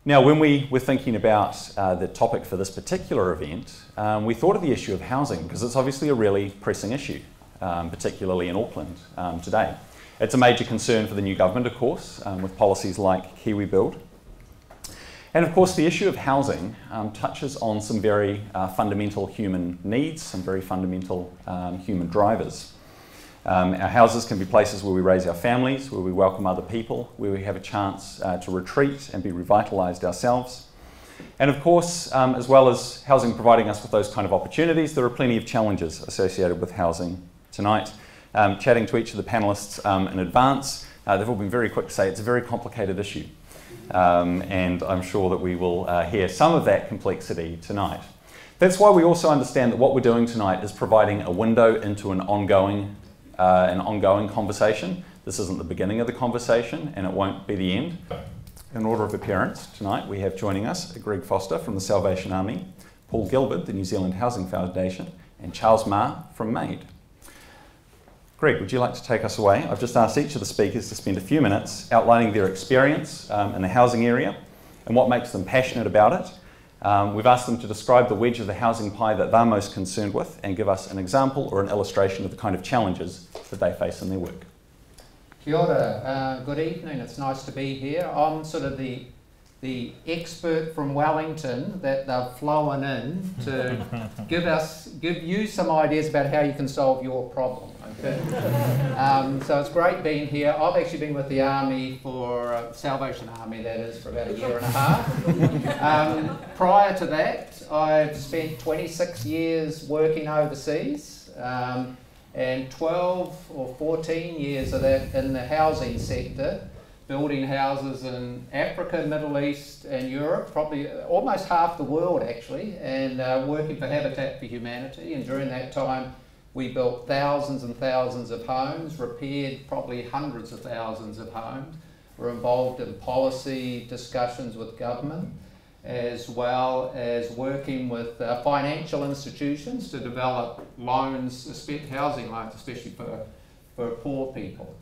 Now, when we were thinking about the topic for this particular event, we thought of the issue of housing because it's obviously a really pressing issue, particularly in Auckland today. It's a major concern for the new government, of course, with policies like Kiwi Build. And of course, the issue of housing touches on some very fundamental human needs, some very fundamental human drivers. Our houses can be places where we raise our families, where we welcome other people, where we have a chance to retreat and be revitalised ourselves. And of course, as well as housing providing us with those kind of opportunities, there are plenty of challenges associated with housing tonight. Chatting to each of the panellists in advance, they've all been very quick to say it's a very complicated issue. And I'm sure that we will hear some of that complexity tonight. That's why we also understand that what we're doing tonight is providing a window into an ongoing conversation. This isn't the beginning of the conversation, and it won't be the end. In order of appearance, tonight we have joining us Greg Foster from the Salvation Army, Paul Gilberd, the New Zealand Housing Foundation, and Charles Ma from MAID. Greg, would you like to take us away? I've just asked each of the speakers to spend a few minutes outlining their experience in the housing area and what makes them passionate about it. We've asked them to describe the wedge of the housing pie that they're most concerned with and give us an example or an illustration of the kind of challenges that they face in their work. Kia ora. Good evening. It's nice to be here. I'm sort of the expert from Wellington that they've flown in to give you some ideas about how you can solve your problem. Okay? So it's great being here. I've actually been with the Army for Salvation Army, that is, for about a year and a half. Prior to that, I've spent 26 years working overseas, and 12 or 14 years of that in the housing sector, building houses in Africa, Middle East and Europe, probably almost half the world actually, and working for Habitat for Humanity. And during that time we built thousands and thousands of homes, repaired probably hundreds of thousands of homes. We're involved in policy discussions with government, as well as working with financial institutions to develop loans, housing loans, especially for poor people.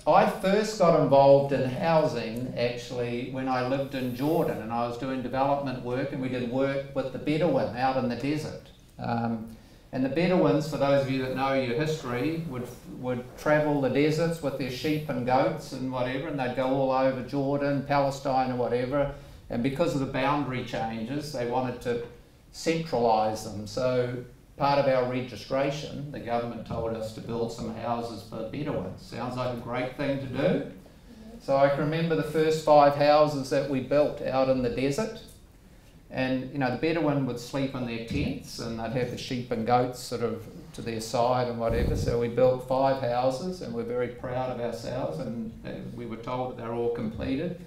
I first got involved in housing actually when I lived in Jordan, and I was doing development work, and we did work with the Bedouin out in the desert. And the Bedouins, for those of you that know your history, would travel the deserts with their sheep and goats and whatever, and they'd go all over Jordan, Palestine or whatever, and because of the boundary changes they wanted to centralise them. So part of our registration, the government told us to build some houses for Bedouins. Sounds like a great thing to do. So I can remember the first 5 houses that we built out in the desert. And you know, the Bedouin would sleep in their tents and they'd have the sheep and goats sort of to their side and whatever. So we built 5 houses and we're very proud of ourselves, and we were told that they're all completed.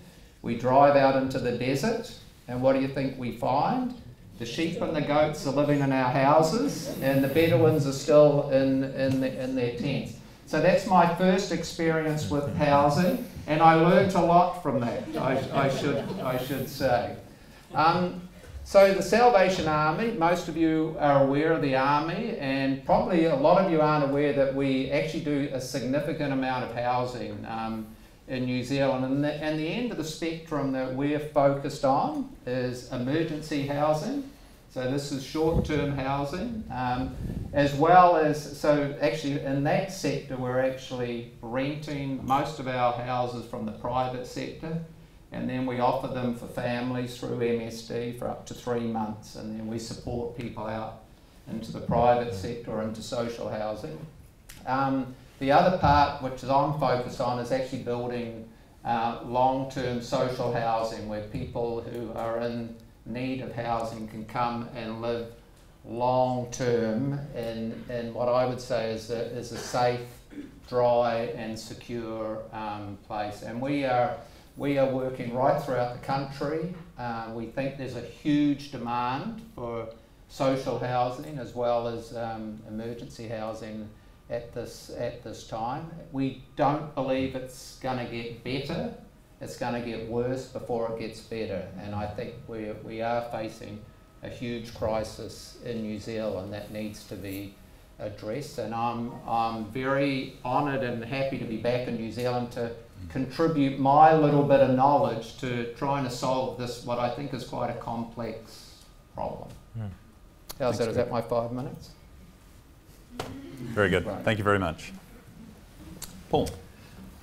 We drive out into the desert, and what do you think we find? The sheep and the goats are living in our houses, and the Bedouins are still in their tents. So that's my first experience with housing, and I learnt a lot from that, I should say. So the Salvation Army, most of you are aware of the Army, and probably a lot of you aren't aware that we actually do a significant amount of housing in New Zealand, and the end of the spectrum that we're focused on is emergency housing. So this is short-term housing, as well as, so actually in that sector we're actually renting most of our houses from the private sector, and then we offer them for families through MSD for up to 3 months, and then we support people out into the private sector or into social housing. The other part, which I'm focused on, is actually building long-term social housing where people who are in need of housing can come and live long-term in what I would say is a safe, dry and secure place. And we are working right throughout the country. We think there's a huge demand for social housing as well as emergency housing at this time. We don't believe it's going to get better. It's going to get worse before it gets better, and I think we are facing a huge crisis in New Zealand that needs to be addressed. And I'm very honoured and happy to be back in New Zealand to contribute my little bit of knowledge to trying to solve this, what I think is quite a complex problem. How's that? Is that my 5 minutes? Very good. Right. Thank you very much. Paul.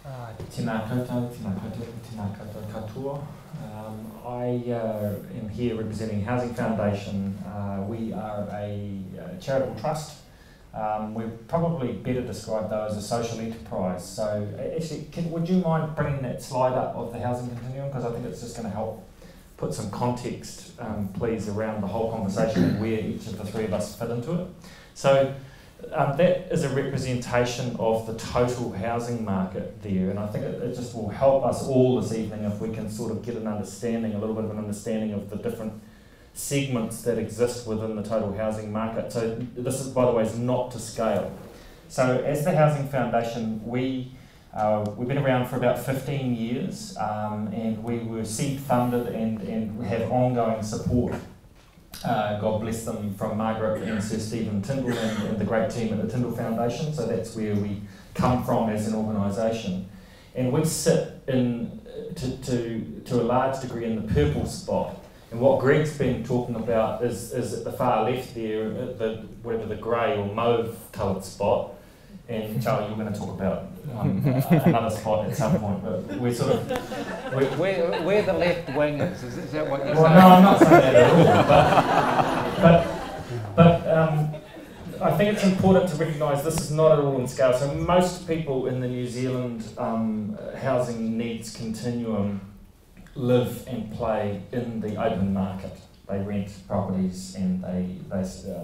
Tēnā koutou, tēnā koutou katoa. I am here representing Housing Foundation. We are a charitable trust. We're probably better described though as a social enterprise. So actually, would you mind bringing that slide up of the housing continuum? Because I think it's just going to help put some context, please, around the whole conversation and where each of the three of us fit into it. So that is a representation of the total housing market there, and I think it just will help us all this evening if we can sort of get an understanding, a little bit of an understanding of the different segments that exist within the total housing market. So this is, by the way, is not to scale. So as the Housing Foundation, we've been around for about 15 years, and we were seed funded and have ongoing support. God bless them, from Margaret and Sir Stephen Tyndall and the great team at the Tyndall Foundation. So that's where we come from as an organisation. And we sit in, to a large degree, in the purple spot. And what Greg's been talking about is at the far left there, whatever the grey or mauve coloured spot. And Charlie, you're going to talk about another spot at some point, but we're sort of... Where the left wing is that what you're saying? Well, no, I'm not saying that at all, but I think it's important to recognise this is not at all in scale. So most people in the New Zealand housing needs continuum live and play in the open market. They rent properties, and they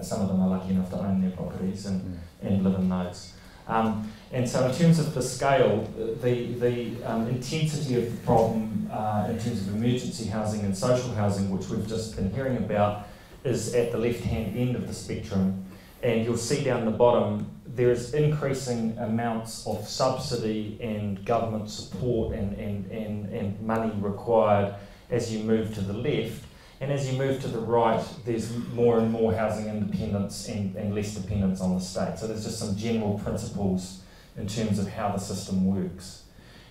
some of them are lucky enough to own their properties and live in those. And so in terms of the scale, the intensity of the problem in terms of emergency housing and social housing, which we've just been hearing about, is at the left-hand end of the spectrum. And you'll see down the bottom, there is increasing amounts of subsidy and government support and money required as you move to the left. And as you move to the right, there's more and more housing independence and less dependence on the state. So there's just some general principles in terms of how the system works.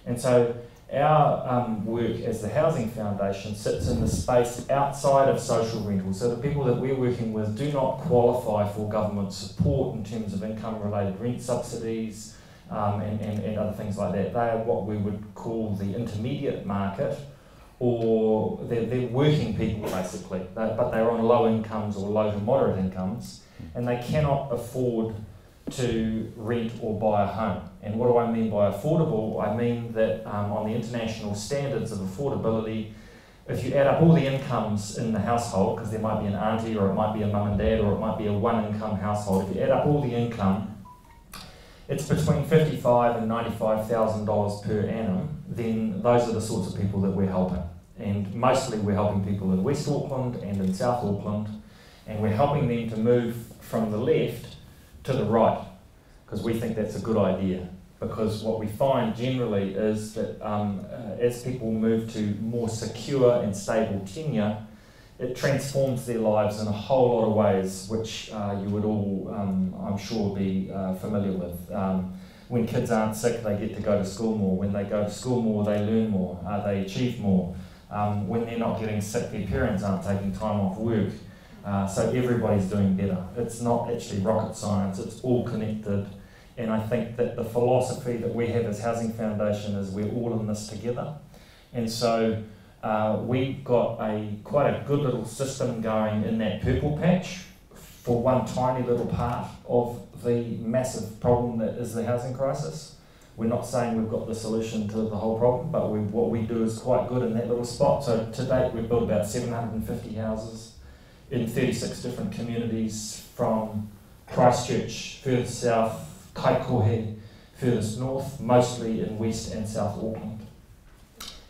And so our work as the Housing Foundation sits in the space outside of social rentals. So the people that we're working with do not qualify for government support in terms of income-related rent subsidies and other things like that. They are what we would call the intermediate market, or they're working people basically, but they're on low incomes or low to moderate incomes, and they cannot afford to rent or buy a home. And what do I mean by affordable? I mean that on the international standards of affordability, if you add up all the incomes in the household, because there might be an auntie or it might be a mum and dad or it might be a one-income household, if you add up all the income, it's between $55,000 and $95,000 per annum, then those are the sorts of people that we're helping. And mostly we're helping people in West Auckland and in South Auckland, and we're helping them to move from the left to the right, because we think that's a good idea. Because what we find generally is that as people move to more secure and stable tenure, it transforms their lives in a whole lot of ways, which you would all, I'm sure, be familiar with. When kids aren't sick, they get to go to school more. When they go to school more, they learn more, they achieve more. When they're not getting sick, their parents aren't taking time off work. So everybody's doing better. It's not actually rocket science, it's all connected. And I think that the philosophy that we have as Housing Foundation is we're all in this together. And so we've got quite a good little system going in that purple patch for one tiny little part of the massive problem that is the housing crisis. We're not saying we've got the solution to the whole problem, but what we do is quite good in that little spot. So to date we've built about 750 houses in 36 different communities, from Christchurch further south, Kaikohe furthest north, mostly in West and South Auckland.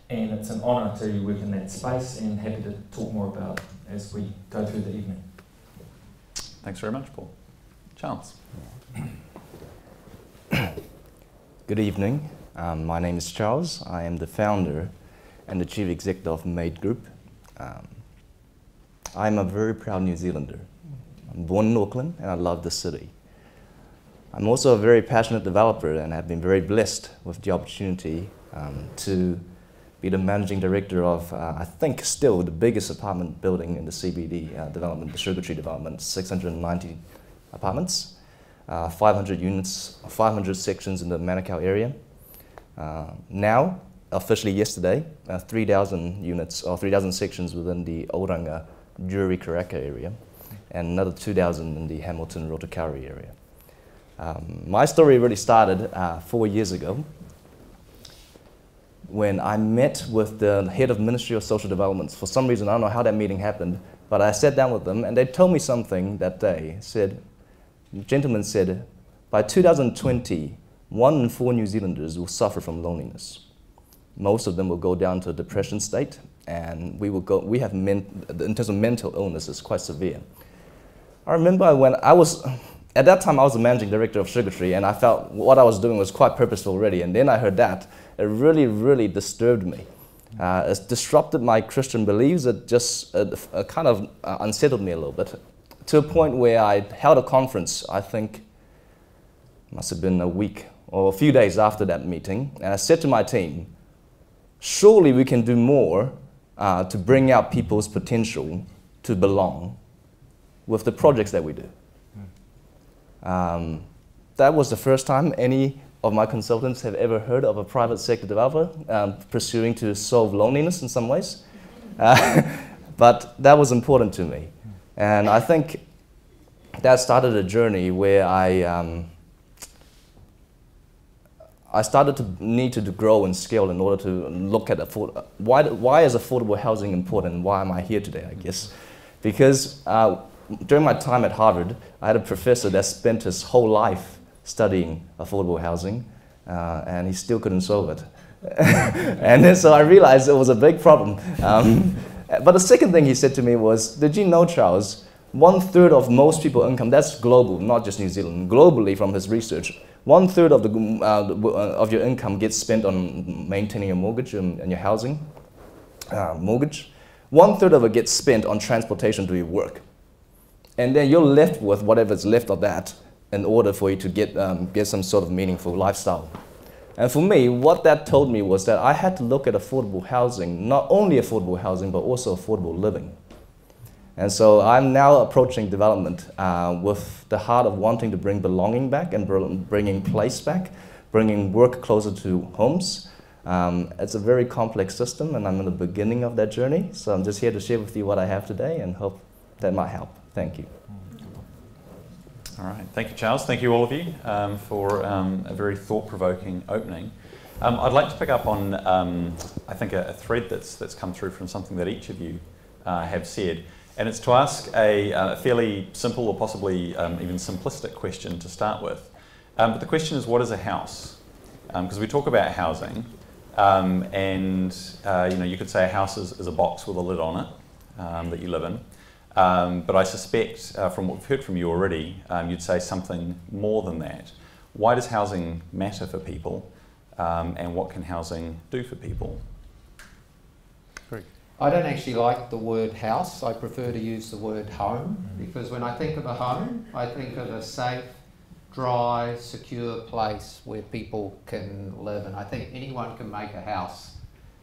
And it's an honour to work in that space, and happy to talk more about it as we go through the evening. Thanks very much, Paul. Charles. Good evening. My name is Charles. I am the founder and the chief executive of MAID Group. I'm a very proud New Zealander. I'm born in Auckland and I love the city. I'm also a very passionate developer and have been very blessed with the opportunity to be the managing director of, I think, still the biggest apartment building in the CBD development, the Sugar Tree development, 690 apartments, 500 units, 500 sections in the Manukau area. Now, officially yesterday, 3,000 units or 3,000 sections within the Oranga, Juri, Karaka area, and another 2,000 in the Hamilton, Rotokauri area. My story really started 4 years ago when I met with the head of Ministry of Social Development. For some reason, I don't know how that meeting happened, but I sat down with them and they told me something that day. The gentleman said, by 2020, 1 in 4 New Zealanders will suffer from loneliness. Most of them will go down to a depression state, and in terms of mental illness, it's quite severe. I remember when at that time I was the managing director of Sugar Tree, and I felt what I was doing was quite purposeful already, and then I heard that. It really, really disturbed me. It disrupted my Christian beliefs. It just kind of unsettled me a little bit, to a point where I held a conference, I think must have been a week or a few days after that meeting, and I said to my team, surely we can do more to bring out people's potential to belong with the projects that we do. That was the first time any of my consultants have ever heard of a private sector developer pursuing to solve loneliness in some ways. But that was important to me. And I think that started a journey where I started to need to grow and scale in order to look at why is affordable housing important, and why am I here today, I guess. Because during my time at Harvard, I had a professor that spent his whole life studying affordable housing, and he still couldn't solve it. And then so I realized it was a big problem. But the second thing he said to me was, did you know, Charles, 1/3 of most people's income, that's global, not just New Zealand, globally from his research, 1/3 of your income gets spent on maintaining your mortgage and your housing mortgage. 1/3 of it gets spent on transportation to your work. And then you're left with whatever's left of that in order for you to get some sort of meaningful lifestyle. And for me, what that told me was that I had to look at affordable housing, not only affordable housing, but also affordable living. And so I'm now approaching development with the heart of wanting to bring belonging back and bringing place back, bringing work closer to homes. It's a very complex system, and I'm in the beginning of that journey. So I'm just here to share with you what I have today and hope that might help. Thank you. All right, thank you, Charles. Thank you, all of you, for a very thought-provoking opening. I'd like to pick up on, I think, a thread that's come through from something that each of you have said, and it's to ask a fairly simple or possibly even simplistic question to start with. But the question is, what is a house? Because we talk about housing, and you could say a house is a box with a lid on it that you live in. But I suspect, from what we've heard from you already, you'd say something more than that. Why does housing matter for people, and what can housing do for people? Greg. I don't actually like the word house. I prefer to use the word home, because when I think of a home, I think of a safe, dry, secure place where people can live. And I think anyone can make a house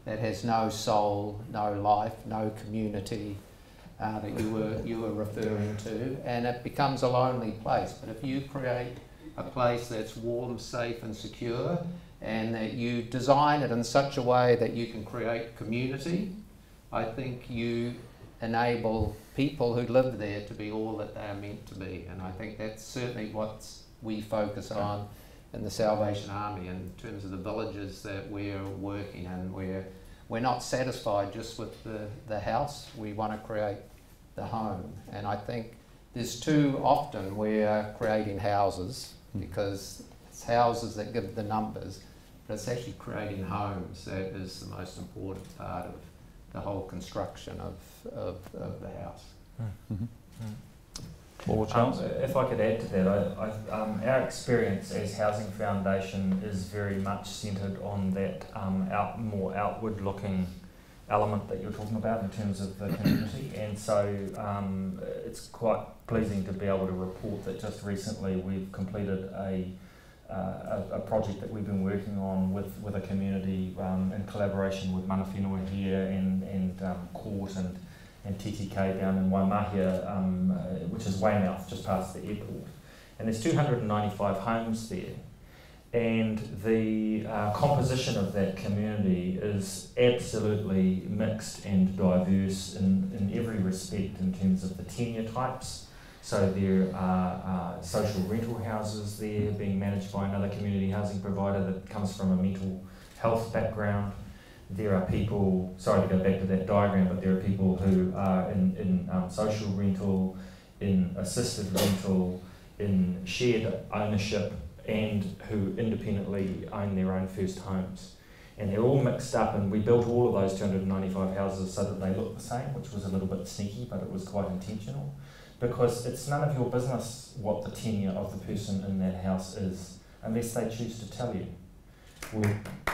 that has no soul, no life, no community, that you were referring to, and it becomes a lonely place. But if you create a place that's warm, safe and secure, and that you design it in such a way that you can create community, I think you enable people who live there to be all that they are meant to be. And I think that's certainly what we focus on in the Salvation Army in terms of the villages that we're working in. We're not satisfied just with the house. We want to create the home. And I think there's too often we're creating houses because it's houses that give the numbers, but it's actually creating homes that is the most important part of the whole construction of the house. Mm-hmm. If I could add to that, our experience as Housing Foundation is very much centred on that more outward-looking element that you're talking about in terms of the community, and so it's quite pleasing to be able to report that just recently we've completed a a project that we've been working on with a community in collaboration with Mana Whenua here and Court and TTK down in Waimahia, which is Weymouth, just past the airport. And there's 295 homes there. And the composition of that community is absolutely mixed and diverse in every respect in terms of the tenure types. So there are social rental houses there being managed by another community housing provider that comes from a mental health background. There are people, sorry to go back to that diagram, but there are people who are in social rental, in assisted rental, in shared ownership, and who independently own their own first homes. And they're all mixed up, and we built all of those 295 houses so that they look the same, which was a little bit sneaky, but it was quite intentional. Because it's none of your business what the tenure of the person in that house is, unless they choose to tell you. Well,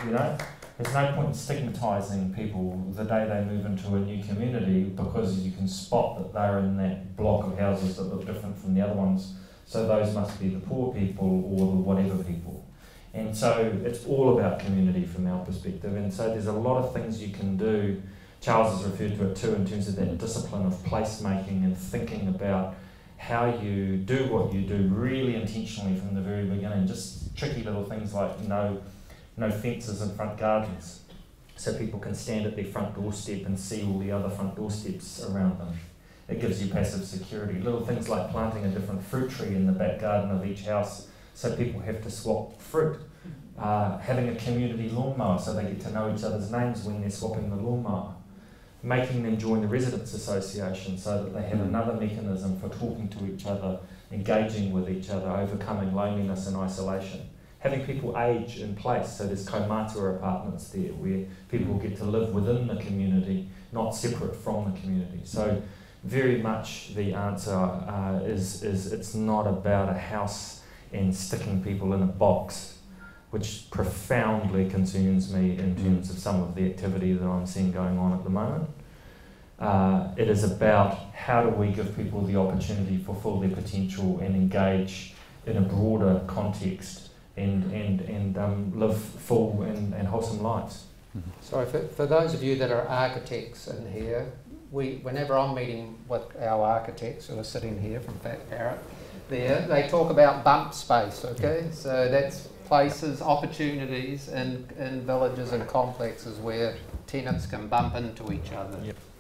you know, there's no point in stigmatising people the day they move into a new community because you can spot that they're in that block of houses that look different from the other ones. So those must be the poor people or the whatever people. And so it's all about community from our perspective. And so there's a lot of things you can do. Charles has referred to it too in terms of that discipline of placemaking and thinking about how you do what you do really intentionally from the very beginning. Just tricky little things like no fences in front gardens, so people can stand at their front doorstep and see all the other front doorsteps around them. It gives you passive security. Little things like planting a different fruit tree in the back garden of each house so people have to swap fruit. Having a community lawnmower so they get to know each other's names when they're swapping the lawnmower. Making them join the residents association so that they have another mechanism for talking to each other, engaging with each other, overcoming loneliness and isolation. Having people age in place, so there's kaumātua apartments there where people get to live within the community, not separate from the community. So very much the answer is it's not about a house and sticking people in a box, which profoundly concerns me in terms of some of the activity that I'm seeing going on at the moment. It is about how do we give people the opportunity to fulfill their potential and engage in a broader context and live full and wholesome lives. Sorry, for those of you that are architects in here, whenever I'm meeting with our architects who are sitting here from Fat Parrot, they talk about bump space, okay? So that's places, opportunities in villages and complexes where tenants can bump into each other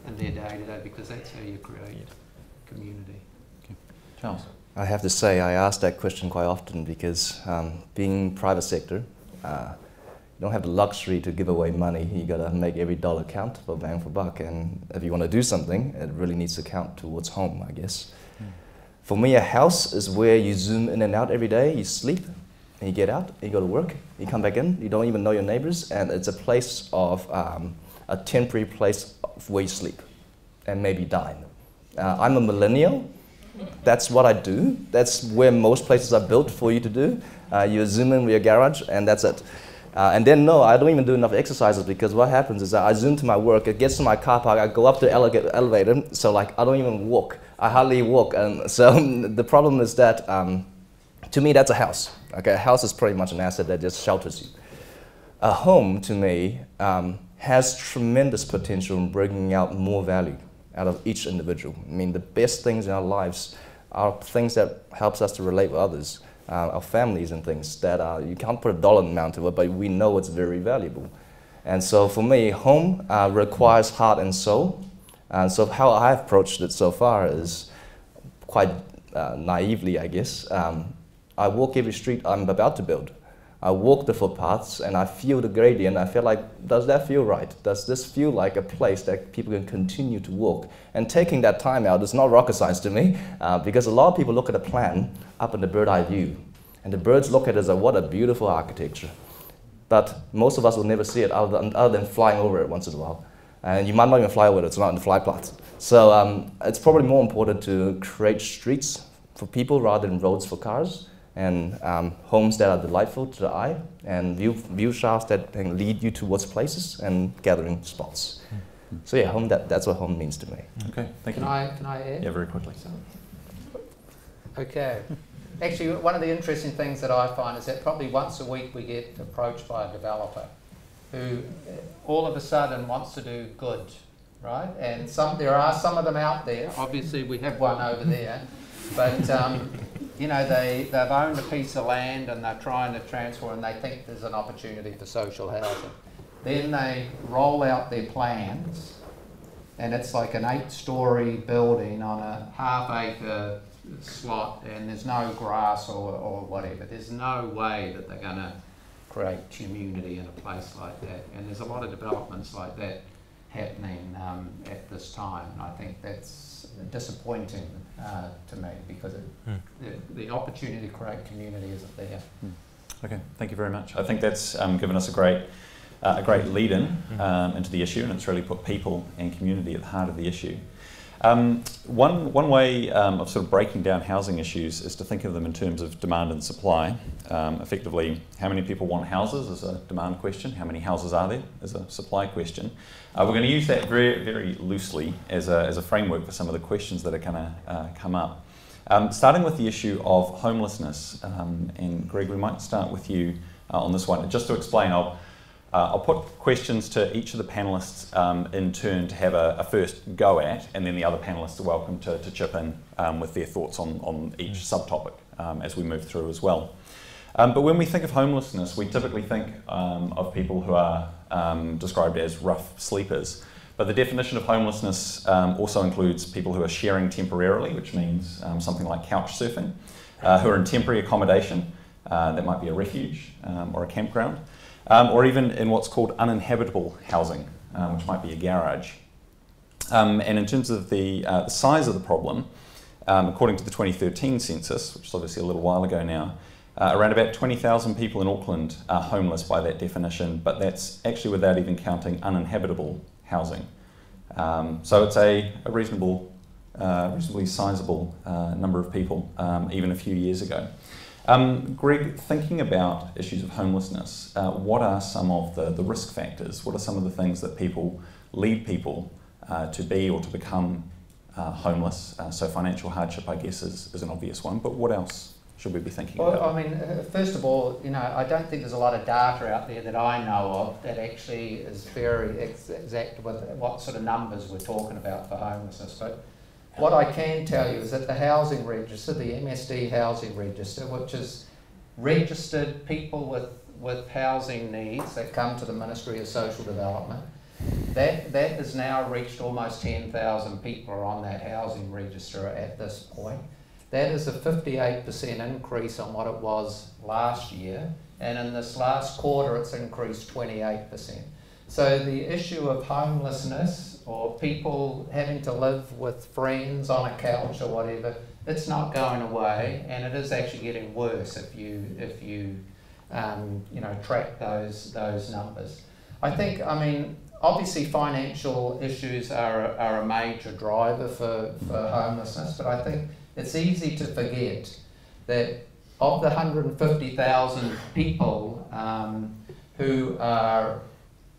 in their day-to-day, because that's how you create community. Okay. Charles? I have to say, I ask that question quite often because being private sector, you don't have the luxury to give away money. You got to make every dollar count for bang for buck. And if you want to do something, it really needs to count towards home, I guess. For me, a house is where you zoom in and out every day. You sleep, and you get out, and you go to work, you come back in, you don't even know your neighbors, and it's a place of, a temporary place where you sleep and maybe dine. I'm a millennial. That's what I do. That's where most places are built for you to do. You zoom in with your garage, and that's it. And then, no, I don't even do enough exercises, because what happens is that I zoom to my work, it gets to my car park, I go up the elevator, so like I don't even walk. I hardly walk. And so the problem is that, to me, that's a house. Okay, a house is pretty much an asset that just shelters you. A home, to me, has tremendous potential in bringing out more value out of each individual. I mean, the best things in our lives are things that helps us to relate with others, our families and things that you can't put a dollar amount to it, but we know it's very valuable. And so for me, home requires heart and soul. And so how I've approached it so far is quite naively, I guess. I walk every street I'm about to build. I walk the footpaths and I feel the gradient. I feel like, does that feel right? Does this feel like a place that people can continue to walk? And taking that time out is not rocket science to me, because a lot of people look at a plan up in the bird eye view. And the birds look at it as what a beautiful architecture. But most of us will never see it other than flying over it once in a while. And you might not even fly over it, it's not in the flight path. So it's probably more important to create streets for people rather than roads for cars, and homes that are delightful to the eye, and view shafts that can lead you towards places and gathering spots. So yeah, home, that's what home means to me. Okay, thank you. Can I add? Yeah, very quickly. Okay. actually, one of the interesting things that I find is that probably once a week we get approached by a developer who all of a sudden wants to do good, right? And there are some of them out there. Obviously, we have one over there, but you know, they've owned a piece of land and they're trying to transfer, and they think there's an opportunity for social housing. Then they roll out their plans, and it's like an 8-story building on a half-acre slot, and there's no grass or whatever. There's no way that they're going to create community in a place like that. And there's a lot of developments like that happening at this time. And I think that's disappointing to me, because the opportunity to create community isn't there. Okay, thank you very much. I think that's given us a great lead-in into the issue, and it's really put people and community at the heart of the issue. One way of sort of breaking down housing issues is to think of them in terms of demand and supply. Effectively, how many people want houses is a demand question. How many houses are there is a supply question. We're going to use that very, very loosely as a framework for some of the questions that are going to come up. Starting with the issue of homelessness, and Greg, we might start with you on this one. Just to explain, I'll put questions to each of the panellists in turn to have a first go at, and then the other panellists are welcome to chip in with their thoughts on each subtopic as we move through as well. But when we think of homelessness, we typically think of people who are described as rough sleepers. But the definition of homelessness also includes people who are sharing temporarily, which means something like couch surfing, who are in temporary accommodation, that might be a refuge or a campground, or even in what's called uninhabitable housing, which might be a garage. And in terms of the size of the problem, according to the 2013 census, which is obviously a little while ago now, around about 20,000 people in Auckland are homeless by that definition, but that's actually without even counting uninhabitable housing. So it's a reasonably sizable number of people, even a few years ago. Greg, thinking about issues of homelessness, what are some of the risk factors? What are some of the things that lead people to be or to become homeless? So financial hardship, I guess, is an obvious one, but what else should we be thinking about? Well, I mean, first of all, you know, I don't think there's a lot of data out there that I know of that actually is very exact with what sort of numbers we're talking about for homelessness. But what I can tell you is that the housing register, the MSD housing register, which is registered people with housing needs that come to the Ministry of Social Development, that has now reached almost 10,000 people are on that housing register at this point. That is a 58% increase on what it was last year, and in this last quarter it's increased 28%. So the issue of homelessness or people having to live with friends on a couch or whatever, it's not going away, and it is actually getting worse if you you know, track those numbers. I think, I mean, obviously financial issues are a major driver for homelessness, but I think it's easy to forget that of the 150,000 people who are,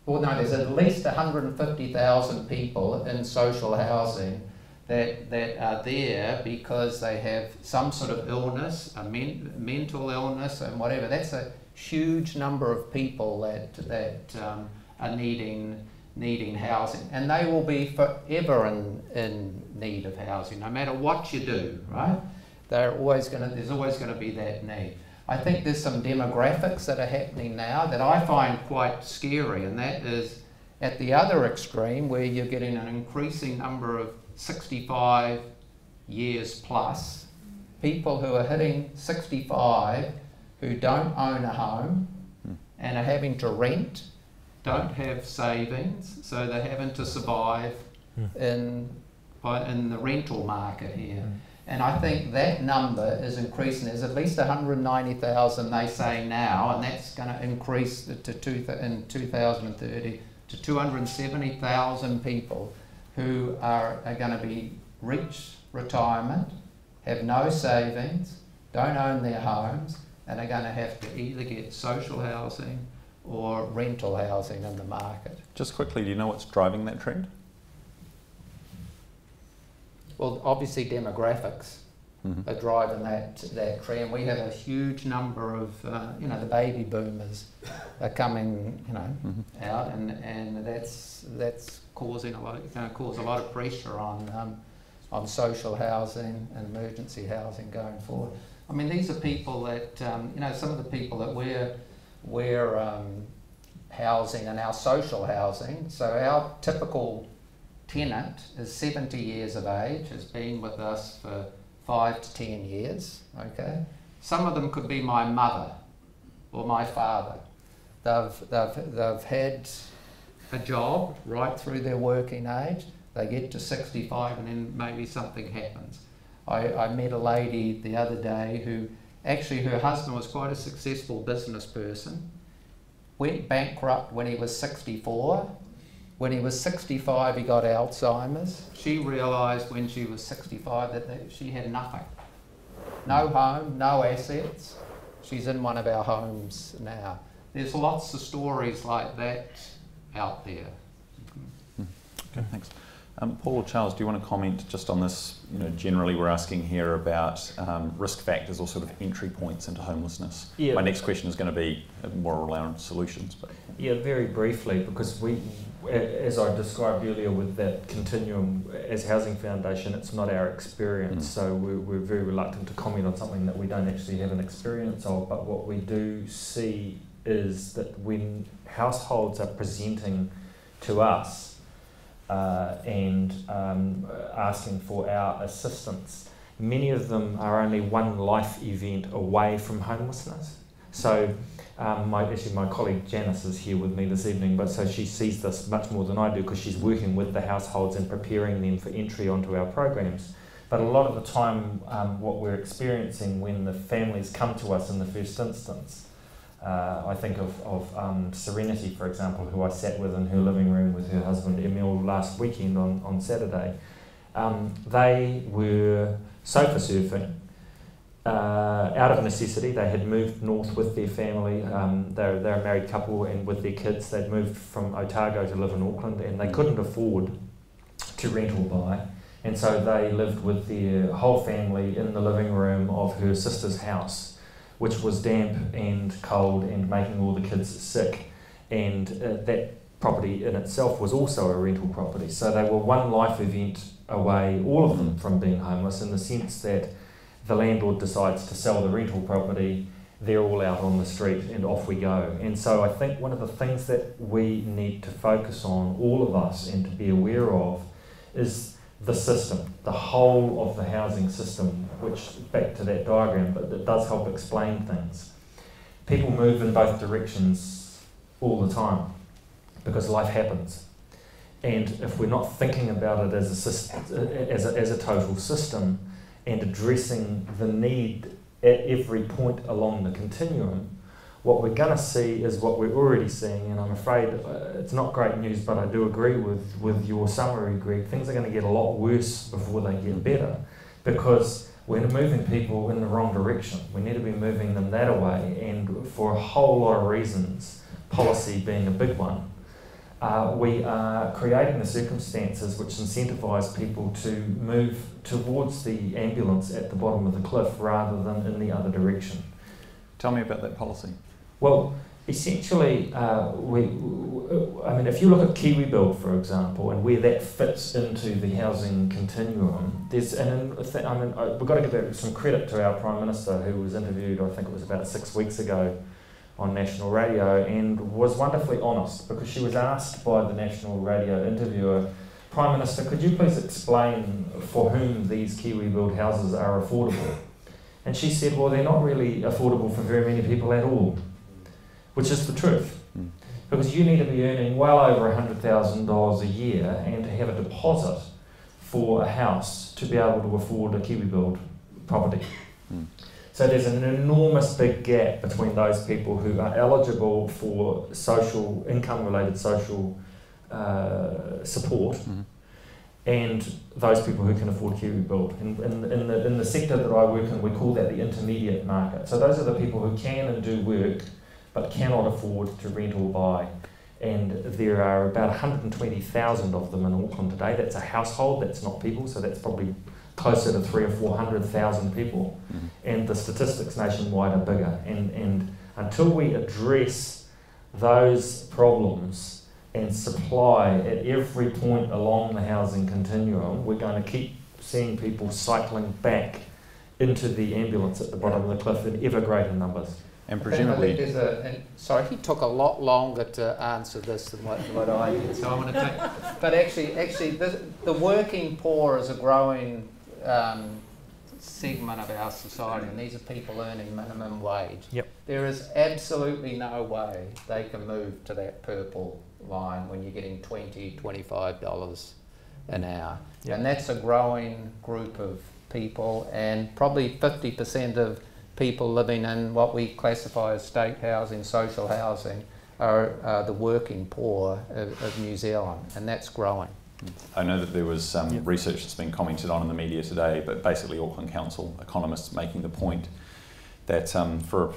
well, no, there's at least 150,000 people in social housing that are there because they have some sort of illness, a mental illness and whatever. That's a huge number of people that are needing housing, and they will be forever in need of housing, no matter what you do, right? There's always going to be that need. I think there's some demographics that are happening now that I find quite scary, and that is at the other extreme where you're getting an increasing number of 65 years plus, people who are hitting 65 who don't own a home and are having to rent, don't have savings, so they're having to survive in the rental market here. And I think that number is increasing. There's at least 190,000 they say now, and that's going to increase in 2030 to 270,000 people who are going to reach retirement, have no savings, don't own their homes, and are going to have to either get social housing or rental housing in the market. Just quickly, do you know what's driving that trend? Well, obviously demographics. are driving that trend. We have a huge number of, the baby boomers are coming, out, and that's causing going to cause a lot of pressure on social housing and emergency housing going forward. I mean, these are people that, some of the people that we're housing in our social housing. So our typical tenant is 70 years of age, has been with us for 5 to 10 years, okay? Some of them could be my mother or my father. They've had a job right through their working age. They get to 65 and then maybe something happens. I met a lady the other day who actually, her husband was quite a successful business person, went bankrupt when he was 64. When he was 65, he got Alzheimer's. She realised when she was 65 that she had nothing. No home, no assets. She's in one of our homes now. There's lots of stories like that out there. Okay, thanks. Paul or Charles, do you want to comment just on this? Generally we're asking here about risk factors or sort of entry points into homelessness. Yeah. My next question is going to be more around solutions. But yeah, very briefly, because we, as I described earlier with that continuum as Housing Foundation, it's not our experience, so we're very reluctant to comment on something that we don't actually have an experience of. But what we do see is that when households are presenting to us and asking for our assistance, many of them are only one life event away from homelessness. So my colleague Janice is here with me this evening, but so she sees this much more than I do because she's working with the households and preparing them for entry onto our programs. But a lot of the time what we're experiencing when the families come to us in the first instance, I think of Serenity, for example, who I sat with in her living room with her husband Emil last weekend on Saturday. They were sofa surfing out of necessity. They had moved north with their family. They're a married couple, and with their kids they'd moved from Otago to live in Auckland, and they couldn't afford to rent or buy. And so they lived with their whole family in the living room of her sister's house, which was damp and cold and making all the kids sick, and that property in itself was also a rental property. So they were one life event away, all of them, from being homeless, in the sense that the landlord decides to sell the rental property, they're all out on the street and off we go. And so I think one of the things that we need to focus on, all of us, and to be aware of, is the system, the whole of the housing system, which, back to that diagram, but it does help explain things. People move in both directions all the time because life happens. And if we're not thinking about it as a system, as a total system, and addressing the need at every point along the continuum, what we're going to see is what we're already seeing, and I'm afraid it's not great news, but I do agree with your summary, Greg. Things are going to get a lot worse before they get better, because we're moving people in the wrong direction. We need to be moving them that way, and for a whole lot of reasons, policy being a big one, we are creating the circumstances which incentivise people to move towards the ambulance at the bottom of the cliff rather than in the other direction. Tell me about that policy. Well, essentially, if you look at KiwiBuild, for example, and where that fits into the housing continuum, we've got to give some credit to our Prime Minister, who was interviewed, I think it was about 6 weeks ago, on national radio, and was wonderfully honest, because she was asked by the national radio interviewer, Prime Minister, could you please explain for whom these KiwiBuild houses are affordable? And she said, well, they're not really affordable for very many people at all, which is the truth. Because you need to be earning well over $100,000 a year and to have a deposit for a house to be able to afford a KiwiBuild property. So there's an enormous big gap between those people who are eligible for social, income-related social support, and those people who can afford KiwiBuild. In the sector that I work in, we call that the intermediate market. So those are the people who can and do work, but cannot afford to rent or buy. And there are about 120,000 of them in Auckland today. That's a household, that's not people, so that's probably closer to 300,000 or 400,000 people, and the statistics nationwide are bigger. And until we address those problems and supply at every point along the housing continuum, we're going to keep seeing people cycling back into the ambulance at the bottom of the cliff in ever greater numbers. And presumably... sorry, he took a lot longer to answer this than what I did, so I'm going to take... But actually the working poor is a growing segment of our society, and these are people earning minimum wage. Yep. There is absolutely no way they can move to that purple line when you're getting $20, $25 an hour. Yep. And that's a growing group of people, and probably 50% of people living in what we classify as state housing, social housing, are the working poor of New Zealand, and that's growing. I know that there was some research that's been commented on in the media today, but basically Auckland Council economists making the point that for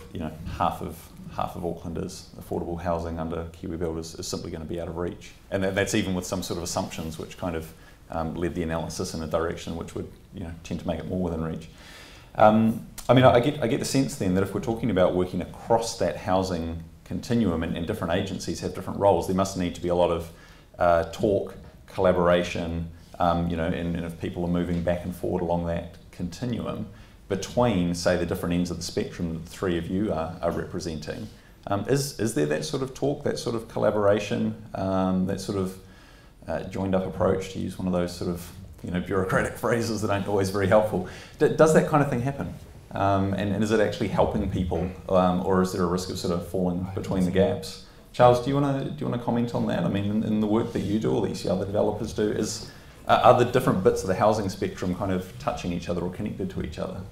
half of Aucklanders, affordable housing under KiwiBuild is simply going to be out of reach, and that's even with some sort of assumptions which kind of led the analysis in a direction which would tend to make it more within reach. I mean, I get the sense then that if we're talking about working across that housing continuum and different agencies have different roles, there must need to be a lot of talk, collaboration, and if people are moving back and forward along that continuum between, say, the different ends of the spectrum that the three of you are representing. Is there that sort of talk, that sort of collaboration, that sort of joined up approach, to use one of those sort of bureaucratic phrases that aren't always very helpful? Does that kind of thing happen? And is it actually helping people, or is there a risk of sort of falling between the gaps? Charles, do you want to comment on that? I mean, in the work that you do, or these other developers do, are the different bits of the housing spectrum kind of touching each other or connected to each other?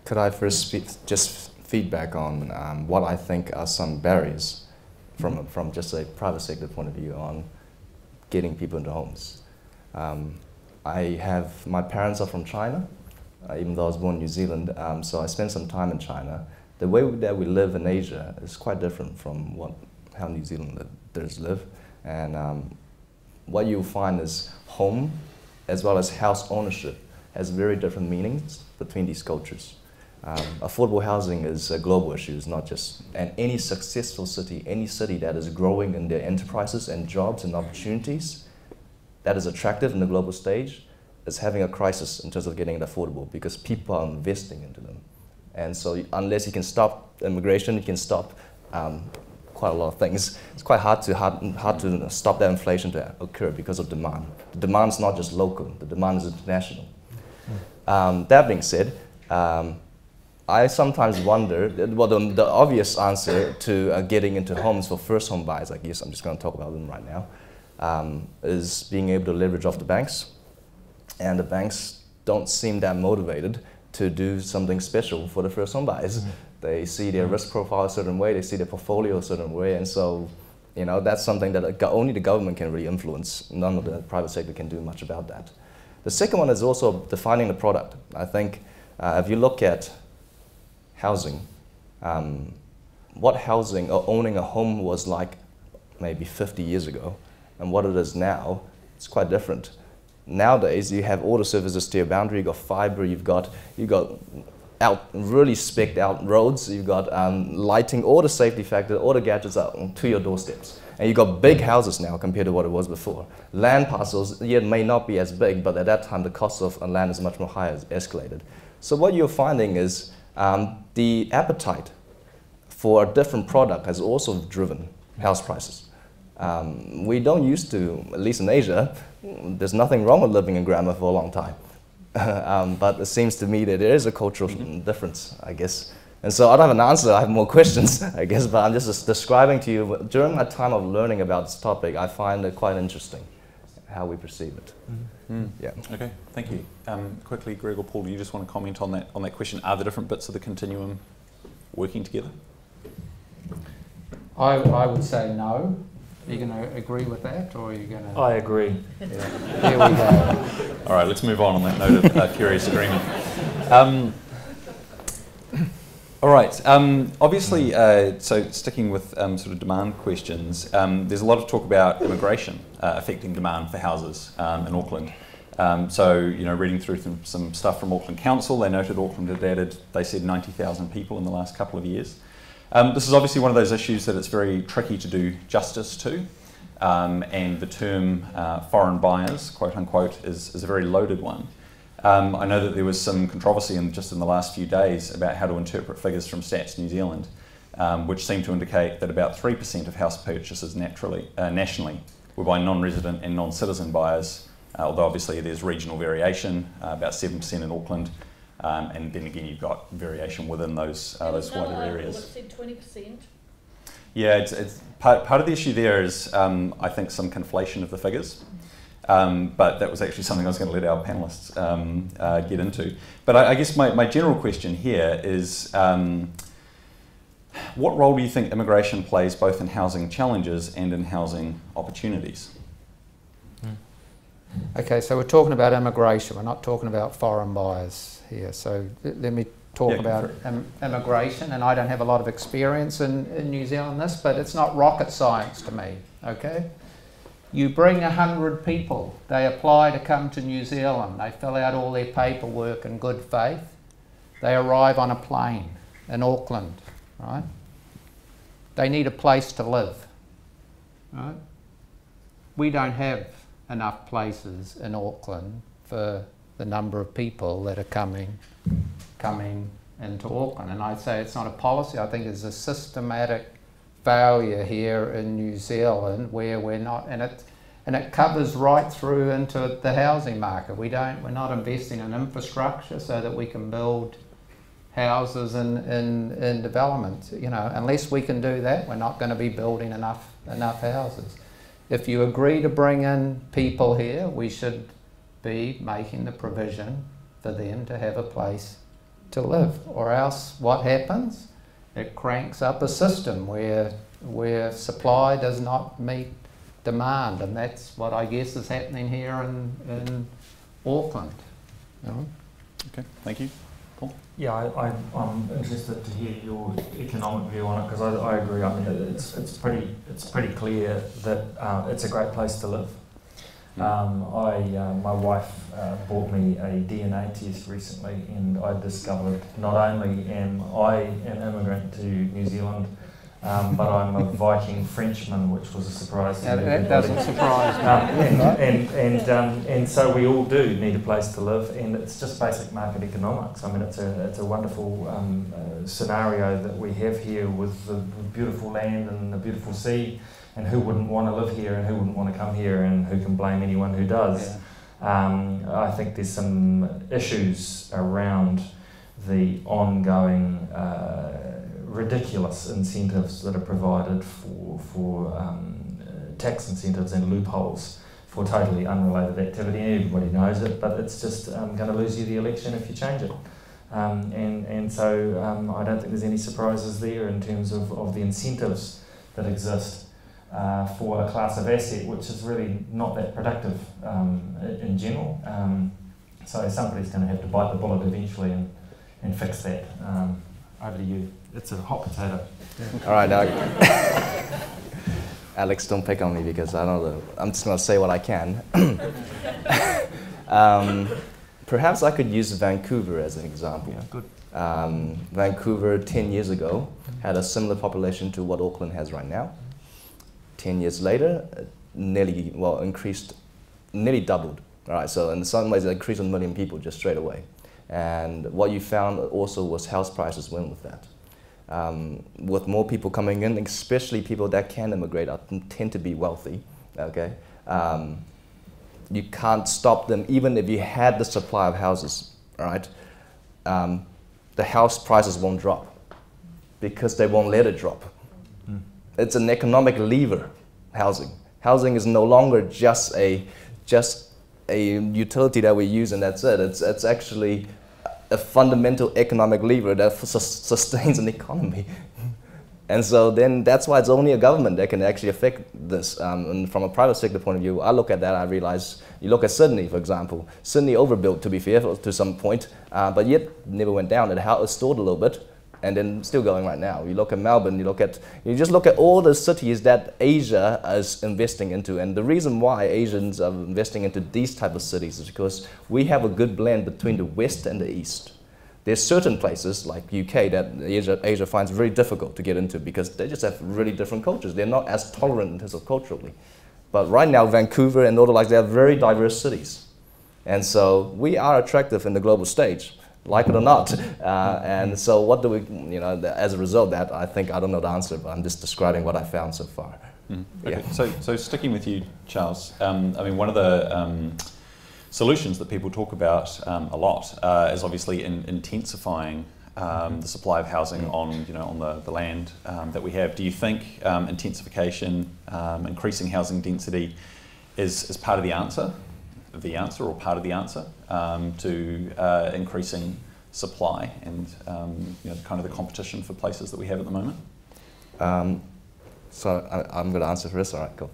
Could I first just feedback on what I think are some barriers from just a private sector point of view on getting people into homes? My parents are from China, even though I was born in New Zealand, so I spent some time in China. The way that we live in Asia is quite different from how New Zealanders live, and what you'll find is home as well as house ownership has very different meanings between these cultures. Affordable housing is a global issue, it's not just, and any successful city, any city that is growing in their enterprises and jobs and opportunities, that is attractive in the global stage, is having a crisis in terms of getting it affordable because people are investing into them. And so unless you can stop immigration, you can stop quite a lot of things. It's quite hard to stop that inflation to occur because of demand. The demand is not just local, the demand is international. That being said, I sometimes wonder, well, the obvious answer to getting into homes for first home buyers, I guess I'm just going to talk about them right now, is being able to leverage off the banks. And the banks don't seem that motivated to do something special for the first home buyers. Mm-hmm. They see their risk profile a certain way, they see their portfolio a certain way, and so that's something that only the government can really influence. None of the private sector can do much about that. The second one is also defining the product. I think if you look at housing, what housing or owning a home was like maybe 50 years ago, and what it is now, it's quite different. Nowadays, you have all the services to your boundary. You've got fiber. You've got out really specced out roads. You've got lighting, all the safety factors, all the gadgets are to your doorsteps. And you've got big houses now compared to what it was before. Land parcels, it may not be as big, but at that time the cost of land is much more higher, it's escalated. So what you're finding is the appetite for a different product has also driven house prices. We don't used to, at least in Asia, there's nothing wrong with living in Grandma for a long time. But it seems to me that there is a cultural difference, I guess. And so I don't have an answer, I have more questions, I guess, but I'm just describing to you, during my time of learning about this topic, I find it quite interesting how we perceive it. Yeah. Okay, thank you. Quickly, Greg or Paul, do you just want to comment on that question? Are the different bits of the continuum working together? I would say no. Are you going to agree with that, or are you going to... I agree. Yeah. There we go. All right, let's move on that note of curious agreement. All right, obviously, so sticking with sort of demand questions, there's a lot of talk about immigration affecting demand for houses in Auckland. So, reading through some stuff from Auckland Council, they noted Auckland had added, they said 90,000 people in the last couple of years. This is obviously one of those issues that it's very tricky to do justice to, and the term foreign buyers, quote unquote, is a very loaded one. I know that there was some controversy just in the last few days about how to interpret figures from Stats New Zealand, which seem to indicate that about 3% of house purchases nationally were by non-resident and non-citizen buyers, although obviously there's regional variation, about 7% in Auckland, and then again you've got variation within those wider areas. Said 20%. Yeah, it's part of the issue there is I think some conflation of the figures, but that was actually something I was going to let our panellists get into. But I guess my general question here is, what role do you think immigration plays both in housing challenges and in housing opportunities? Okay, so we're talking about immigration, we're not talking about foreign buyers here. So let me talk about immigration, and I don't have a lot of experience in New Zealand this, but it's not rocket science to me, okay? You bring 100 people, they apply to come to New Zealand, they fill out all their paperwork in good faith, they arrive on a plane in Auckland, right? They need a place to live, right? We don't have enough places in Auckland for the number of people that are coming into Auckland. And I'd say it's not a policy, I think there's a systematic failure here in New Zealand where we're not, and it covers right through into the housing market. We're not investing in infrastructure so that we can build houses in development. Unless we can do that, we're not going to be building enough houses. If you agree to bring in people here, we should be making the provision for them to have a place to live. Or else what happens? It cranks up a system where supply does not meet demand, and that's what I guess is happening here in Auckland. Okay, thank you. Paul? Yeah, I'm interested to hear your economic view on it, because I agree. I mean, it's pretty clear that it's a great place to live. My wife bought me a DNA test recently, and I discovered not only am I an immigrant to New Zealand, but I'm a Viking Frenchman, which was a surprise to everybody. That doesn't surprise me. And so we all do need a place to live, and it's just basic market economics. I mean, it's a wonderful scenario that we have here with the beautiful land and the beautiful sea, and who wouldn't want to live here and who wouldn't want to come here, and who can blame anyone who does. Yeah. I think there's some issues around the ongoing ridiculous incentives that are provided for tax incentives and loopholes for totally unrelated activity. Everybody knows it, but it's just going to lose you the election if you change it. And so I don't think there's any surprises there in terms of the incentives that exist for a class of asset which is really not that productive in general. So somebody's going to have to bite the bullet eventually and fix that. Over to you. It's a hot potato. All right, now, Alex, don't pick on me because I'm just going to say what I can. Perhaps I could use Vancouver as an example. Yeah, good. Vancouver 10 years ago had a similar population to what Auckland has right now. 10 years later, nearly doubled. All right, so in some ways it increased 1 million people just straight away. And what you found also was house prices went with that. With more people coming in, especially people that can immigrate tend to be wealthy, okay? You can't stop them even if you had the supply of houses, all right? The house prices won't drop because they won't let it drop. It's an economic lever, housing. Housing is no longer just a utility that we use and that's it. It's actually a fundamental economic lever that sustains an economy. And so then that's why it's only a government that can actually affect this. And from a private sector point of view, I look at that, I realize, you look at Sydney, for example. Sydney overbuilt, to be fair, to some point, but yet never went down. It stored a little bit, and then still going right now. You look at Melbourne, you just look at all the cities that Asia is investing into, and the reason why Asians are investing into these type of cities is because we have a good blend between the West and the East. There's certain places like UK that Asia finds very difficult to get into because they just have really different cultures. They're not as tolerant in terms of culturally. But right now, Vancouver and all the like, they are very diverse cities. And so we are attractive in the global stage, like it or not. And so what do we, as a result of that, I don't know the answer, but I'm just describing what I found so far. Okay. Yeah. So sticking with you, Charles, I mean, one of the solutions that people talk about a lot is obviously intensifying the supply of housing on the land that we have. Do you think intensification, increasing housing density, is part of the answer, or part of the answer to increasing supply and kind of the competition for places that we have at the moment? So I'm going to answer first. All right, cool.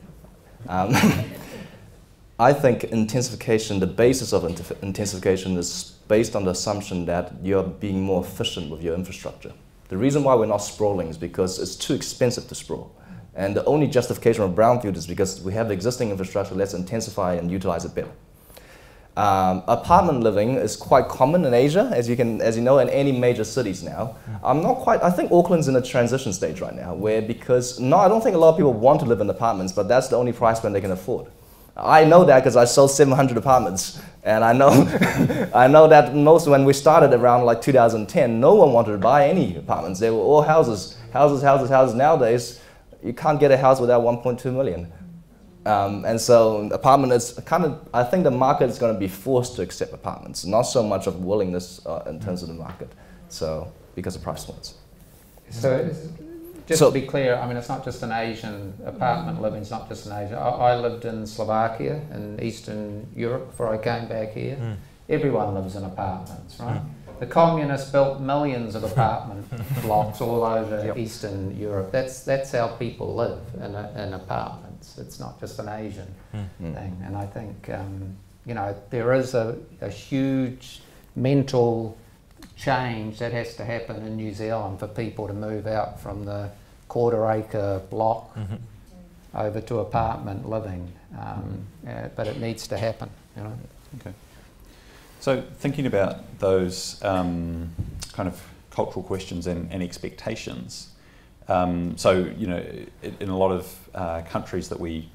I think intensification, the basis of intensification is based on the assumption that you're being more efficient with your infrastructure. The reason why we're not sprawling is because it's too expensive to sprawl. And the only justification of brownfield is because we have the existing infrastructure, let's intensify and utilize it better. Apartment living is quite common in Asia, as you know, in any major cities now. I think Auckland's in a transition stage right now, I don't think a lot of people want to live in apartments, but that's the only price point they can afford. I know that because I sold 700 apartments, and I know I know that when we started around like 2010, no one wanted to buy any apartments. They were all houses. Nowadays, you can't get a house without 1.2 million. And so apartment is I think the market is going to be forced to accept apartments, not so much of willingness in terms of the market, so because of price points. So just to be clear, I mean, it's not just an Asian apartment living, it's not just an Asian. I lived in Slovakia, in Eastern Europe, before I came back here. Everyone lives in apartments, right? The communists built millions of apartment blocks all over Eastern Europe. That's how people live, in apartments. It's not just an Asian thing. And I think, there is a huge mental change that has to happen in New Zealand for people to move out from the quarter-acre block over to apartment living. But it needs to happen, Okay. So thinking about those kind of cultural questions and expectations, in a lot of countries that we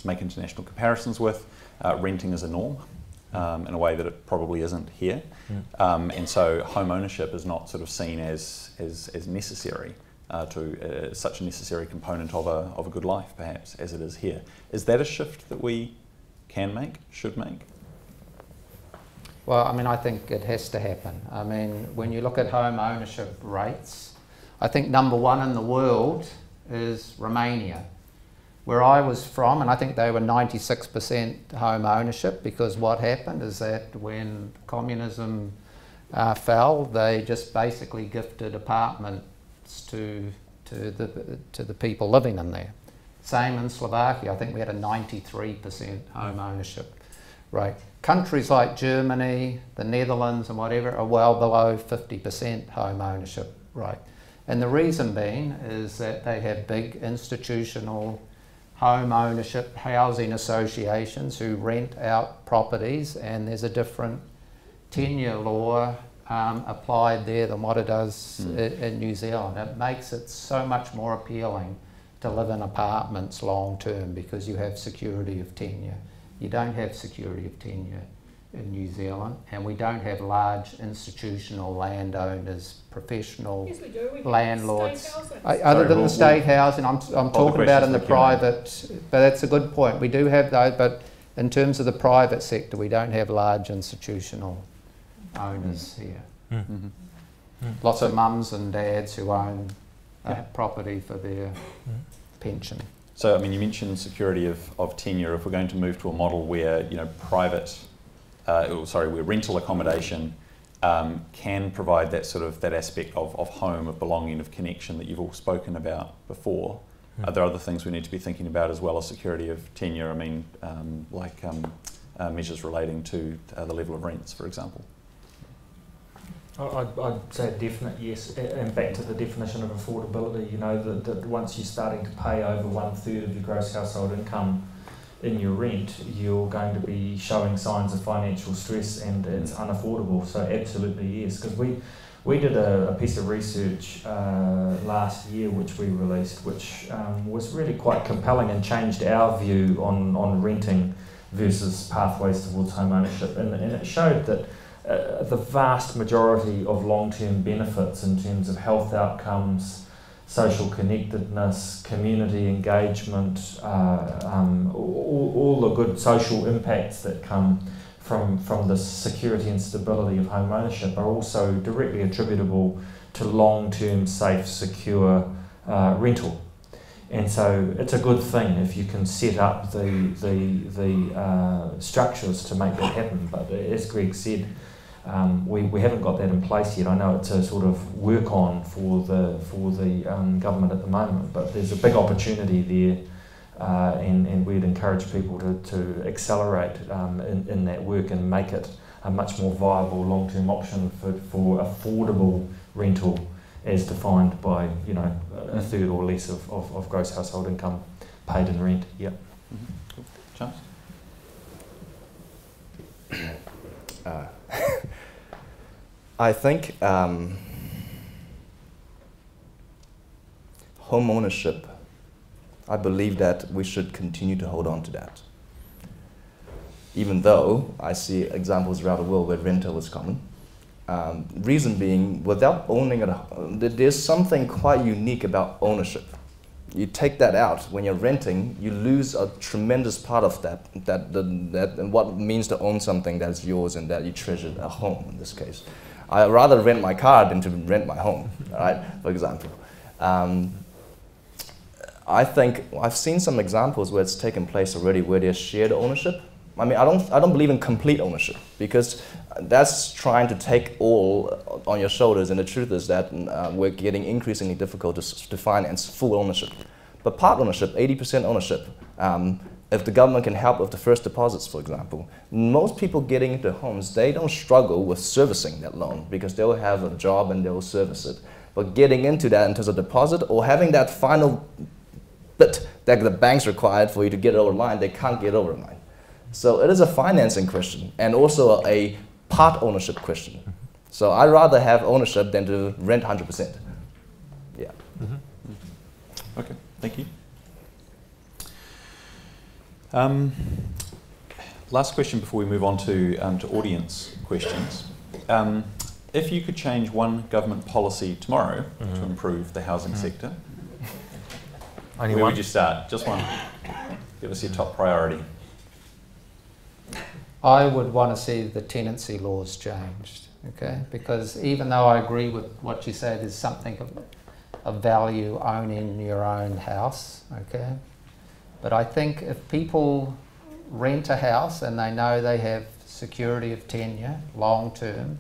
make international comparisons with, renting is a norm in a way that it probably isn't here. And so home ownership is not sort of seen as necessary such a necessary component of a good life, perhaps, as it is here. Is that a shift that we can make, should make? Well, I mean, I think it has to happen. I mean, when you look at home ownership rates, I think number one in the world is Romania, where I was from, and I think they were 96% home ownership, because what happened is that when communism fell, they just basically gifted apartments to the people living in there. Same in Slovakia. I think we had a 93% home ownership rate. Countries like Germany, the Netherlands and whatever are well below 50% home ownership rate. And the reason being is that they have big institutional home ownership housing associations who rent out properties, and there's a different tenure law applied there than what it does in New Zealand. It makes it so much more appealing to live in apartments long term because you have security of tenure. You don't have security of tenure in New Zealand, and we don't have large institutional landowners, professional landlords. Other than the state housing, I'm talking about in the private, but that's a good point. We do have those, but in terms of the private sector, we don't have large institutional owners here. Lots of mums and dads who own property for their pension. So, I mean, you mentioned security of tenure. If we're going to move to a model where, where rental accommodation can provide that aspect of home, of belonging, of connection that you've all spoken about before, are there other things we need to be thinking about as well as security of tenure? I mean, measures relating to the level of rents, for example. I'd say a definite yes, and back to the definition of affordability, you know, that once you're starting to pay over 1/3 of your gross household income in your rent, you're going to be showing signs of financial stress and it's unaffordable. So absolutely yes, because we did a piece of research last year which we released, which was really quite compelling and changed our view on renting versus pathways towards home ownership, and it showed that the vast majority of long-term benefits in terms of health outcomes, social connectedness, community engagement, all the good social impacts that come from the security and stability of home ownership are also directly attributable to long-term, safe, secure rental. And so it's a good thing if you can set up the structures to make that happen. But as Greg said, we haven't got that in place yet. I know it's a sort of work on for the government at the moment, but there's a big opportunity there, and we'd encourage people to accelerate in that work and make it a much more viable long-term option for affordable rental, as defined by, you know, 1/3 or less of gross household income paid in rent. Yeah. Cool. Charles? I think home ownership, I believe that we should continue to hold on to that. Even though I see examples around the world where rental is common. Reason being, without owning it, there's something quite unique about ownership. You take that out, when you're renting, you lose a tremendous part of that and what it means to own something that's yours and that you treasure, a home in this case. I'd rather rent my car than to rent my home, right, for example. I think I've seen some examples where it's taken place already where there's shared ownership. I mean, I don't believe in complete ownership, because that's trying to take all on your shoulders, and the truth is that we're getting increasingly difficult to finance full ownership. But part ownership, 80% ownership, if the government can help with the first deposits, for example, most people getting into homes, they don't struggle with servicing that loan because they'll have a job and they'll service it. But getting into that in terms of deposit or having that final bit that the bank's required for you to get it over the line, they can't get over the line. So it is a financing question and also a part ownership question. So I'd rather have ownership than to rent 100%. Yeah. Mm-hmm. Okay, thank you. Last question before we move on to audience questions. If you could change one government policy tomorrow to improve the housing sector, where would you start? Just one. Give us your top priority. I would want to see the tenancy laws changed, okay? Because even though I agree with what you say, there's something of value owning your own house, okay? But I think if people rent a house and they know they have security of tenure, long term,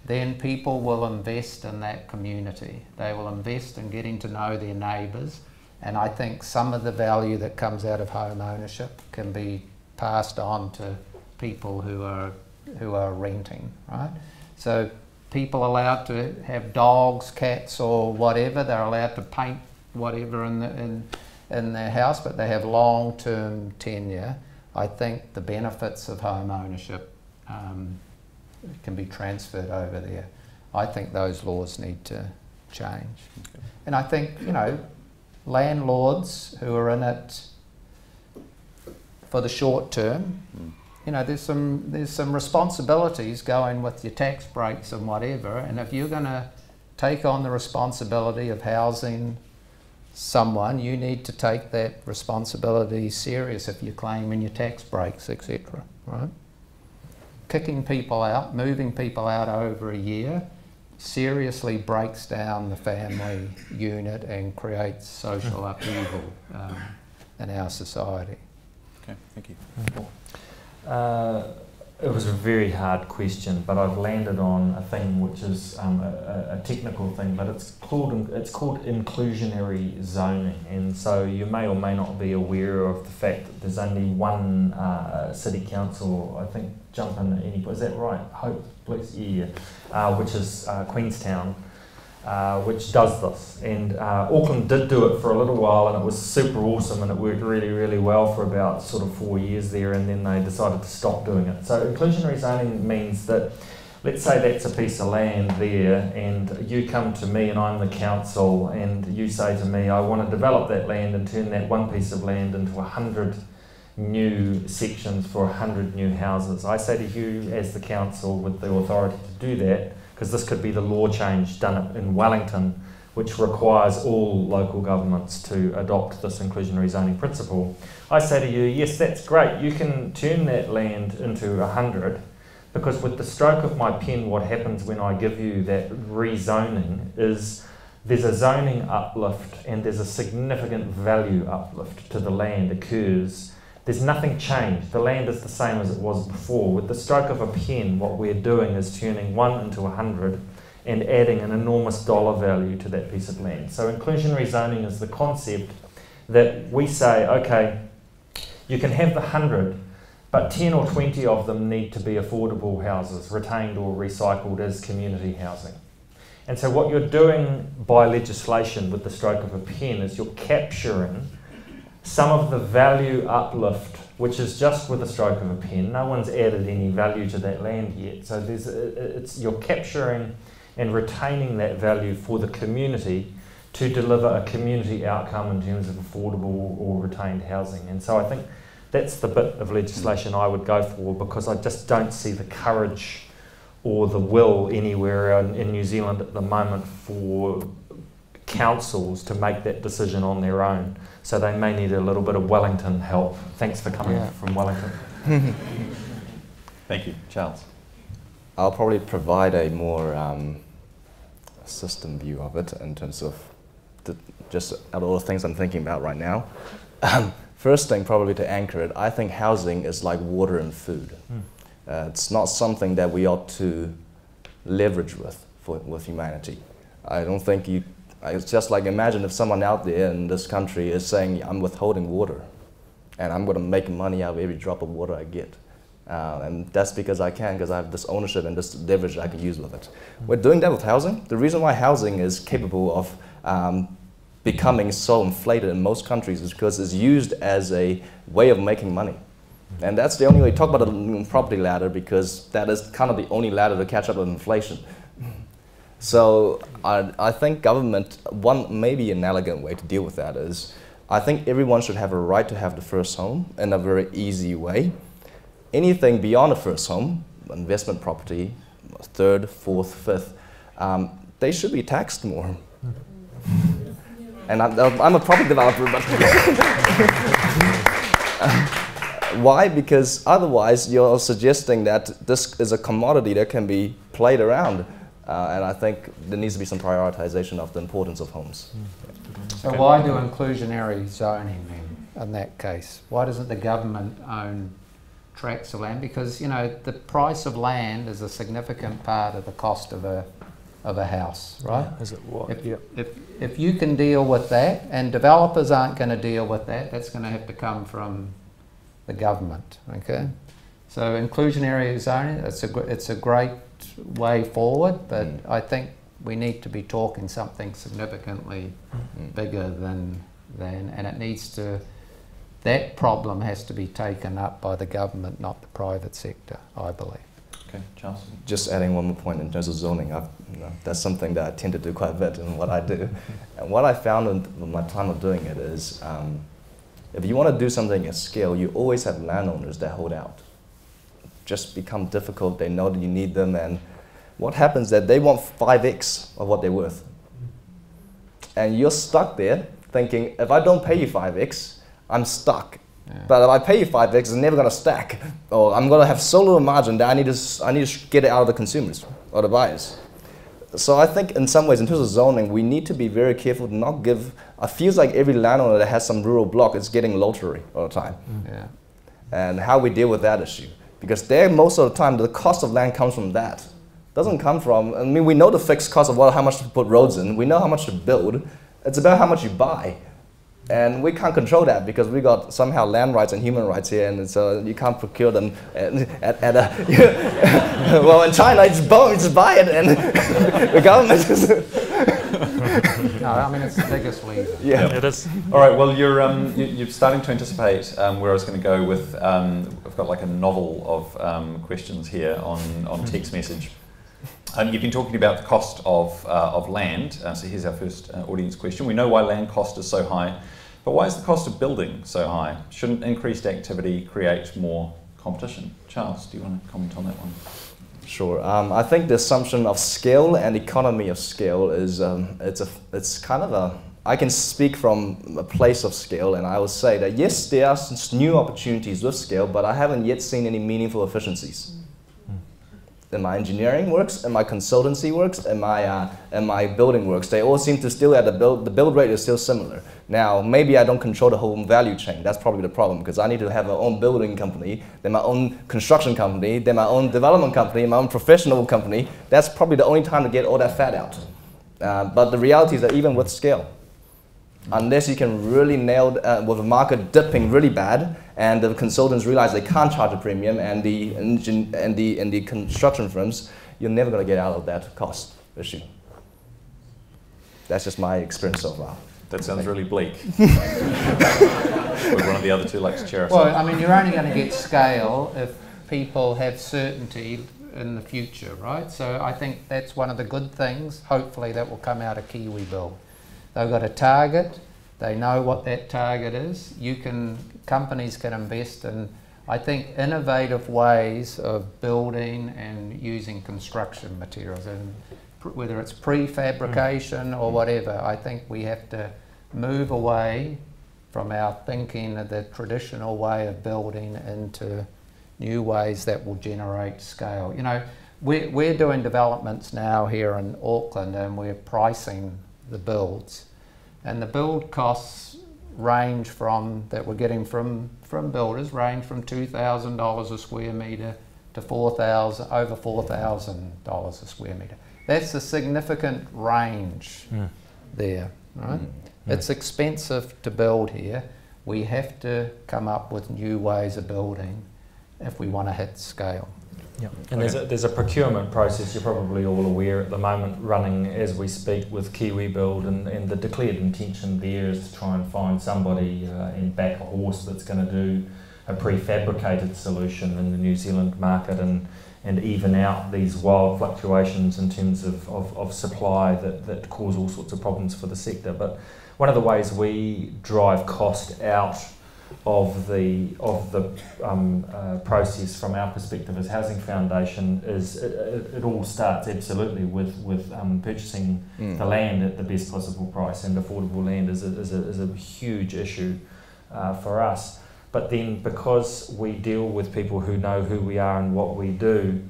then people will invest in that community. They will invest in getting to know their neighbours, and I think some of the value that comes out of home ownership can be passed on to people who are renting, right? So people allowed to have dogs, cats or whatever, they're allowed to paint whatever in their house, but they have long-term tenure. I think the benefits of home ownership can be transferred over there. I think those laws need to change. Okay. And I think, you know, landlords who are in it for the short term, you know, there's some responsibilities going with your tax breaks and whatever, and if you're going to take on the responsibility of housing someone, you need to take that responsibility serious if you're claiming your tax breaks, etc. Right? Kicking people out, moving people out over a year, seriously breaks down the family unit and creates social upheaval in our society. Okay, thank you. It was a very hard question, but I've landed on a thing which is a technical thing, but it's called inclusionary zoning. And so you may or may not be aware of the fact that there's only one city council, I think, jump in at any point. Is that right? Hope, please? Yeah. Which is Queenstown, which does this. And Auckland did do it for a little while, and it was super awesome, and it worked really, really well for about sort of 4 years there, and then they decided to stop doing it. So inclusionary zoning means that, let's say that's a piece of land there, and you come to me and I'm the council, and you say to me, I want to develop that land and turn that one piece of land into 100 new sections for 100 new houses. I say to you as the council with the authority to do that, because this could be the law change done in Wellington, which requires all local governments to adopt this inclusionary zoning principle. I say to you, yes, that's great, you can turn that land into 100, because with the stroke of my pen, what happens when I give you that rezoning is there's a zoning uplift and there's a significant value uplift to the land occurs. There's nothing changed. The land is the same as it was before. With the stroke of a pen, what we're doing is turning 1 into 100 and adding an enormous dollar value to that piece of land. So inclusionary zoning is the concept that we say, okay, you can have the 100, but 10 or 20 of them need to be affordable houses, retained or recycled as community housing. And so what you're doing by legislation with the stroke of a pen is you're capturing some of the value uplift, which is just with a stroke of a pen. No one's added any value to that land yet. So you're capturing and retaining that value for the community to deliver a community outcome in terms of affordable or retained housing. And so I think that's the bit of legislation I would go for, because I just don't see the courage or the will anywhere in New Zealand at the moment for councils to make that decision on their own. So they may need a little bit of Wellington help. Thanks for coming from Wellington. Thank you. Charles? I'll probably provide a more system view of it in terms of just out of all the things I'm thinking about right now. First thing, probably to anchor it, I think housing is like water and food. It's not something that we ought to leverage with humanity. I don't think it's just like, imagine if someone out there in this country is saying, I'm withholding water and I'm going to make money out of every drop of water I get. And that's because I can, because I have this ownership and this leverage I can use with it. We're doing that with housing. The reason why housing is capable of becoming so inflated in most countries is because it's used as a way of making money. And that's the only way. Talk about the property ladder, because that is kind of the only ladder to catch up with inflation. So I think government, maybe an elegant way to deal with that is, I think everyone should have a right to have the first home in a very easy way. Anything beyond the first home, investment property, third, fourth, fifth, they should be taxed more. And I'm a property developer, but why? Because otherwise you're suggesting that this is a commodity that can be played around. And I think there needs to be some prioritization of the importance of homes. So why do inclusionary zoning then, in that case? Why doesn't the government own tracts of land? Because, you know, the price of land is a significant part of the cost of a house, right? Yeah, is it what? If you can deal with that, and developers aren't going to deal with that, that's going to have to come from the government, okay? So inclusionary zoning, it's a great way forward, but I think we need to be talking something significantly bigger than, and it needs to, that problem has to be taken up by the government, not the private sector, I believe. Okay, Charles? Just adding one more point in terms of zoning, that's something that I tend to do quite a bit in what I do. And what I found in my time of doing it is, if you want to do something at scale, you always have landowners that hold out. Just become difficult, they know that you need them, and what happens is that they want 5x of what they're worth. And you're stuck there thinking, if I don't pay you 5x, I'm stuck. Yeah. But if I pay you 5x, it's never going to stack. Or I'm going to have so little margin that I need to get it out of the consumers or the buyers. So I think in some ways, in terms of zoning, we need to be very careful to not give, it feels like every landowner that has some rural block is getting lottery all the time. Yeah. And how we deal with that issue. because there most of the time the cost of land comes from that. Doesn't come from, I mean, we know the fixed cost of how much to put roads in, we know how much to build, it's about how much you buy. And we can't control that because we got somehow land rights and human rights here, and so you can't procure them at a, well, in China it's boom, just buy it, and the government is... No, I mean, it's the biggest lever. Yeah, it is. All right, well, you're starting to anticipate where I was going to go with, I've got like a novel of questions here on text message. You've been talking about the cost of land, so here's our first audience question. We know why land cost is so high, but why is the cost of building so high? Shouldn't increased activity create more competition? Charles, do you want to comment on that one? Sure. I think the assumption of scale and economy of scale is, it's kind of a, I can speak from a place of scale, and I would say that yes, there are new opportunities with scale, but I haven't yet seen any meaningful efficiencies. In my engineering works, in my consultancy works, in my building works, they all seem to still at the build rate is still similar. Now, maybe I don't control the whole value chain. That's probably the problem, because I need to have my own building company, then my own construction company, then my own development company, my own professional company. That's probably the only time to get all that fat out. But the reality is that even with scale, unless you can really nail with the market dipping really bad, and the consultants realize they can't charge a premium, and the construction firms, you're never going to get out of that cost issue. That's just my experience so far. That sounds really bleak. Would one of the other two like to share us? Well, I mean, you're only going to get scale if people have certainty in the future, right? So I think that's one of the good things, hopefully, that will come out of Kiwi Build. They've got a target, they know what that target is. Companies can invest in, I think, innovative ways of building and using construction materials, and whether it's prefabrication or whatever. I think we have to move away from our thinking of the traditional way of building into new ways that will generate scale. You know, we're doing developments now here in Auckland, and we're pricing the builds, and the build costs range from, that we're getting from builders, range from $2,000 a square metre to over $4,000 a square metre. That's a significant range there, right? It's expensive to build here. We have to come up with new ways of building if we want to hit scale. Yep. And there's a procurement process, you're probably all aware at the moment, running as we speak with Kiwi Build, and the declared intention there is to try and find somebody and back a horse that's going to do a prefabricated solution in the New Zealand market and even out these wild fluctuations in terms of supply that cause all sorts of problems for the sector. But one of the ways we drive cost out of the process from our perspective as Housing Foundation is it all starts absolutely with purchasing the land at the best possible price, and affordable land is a huge issue for us. But then, because we deal with people who know who we are and what we do,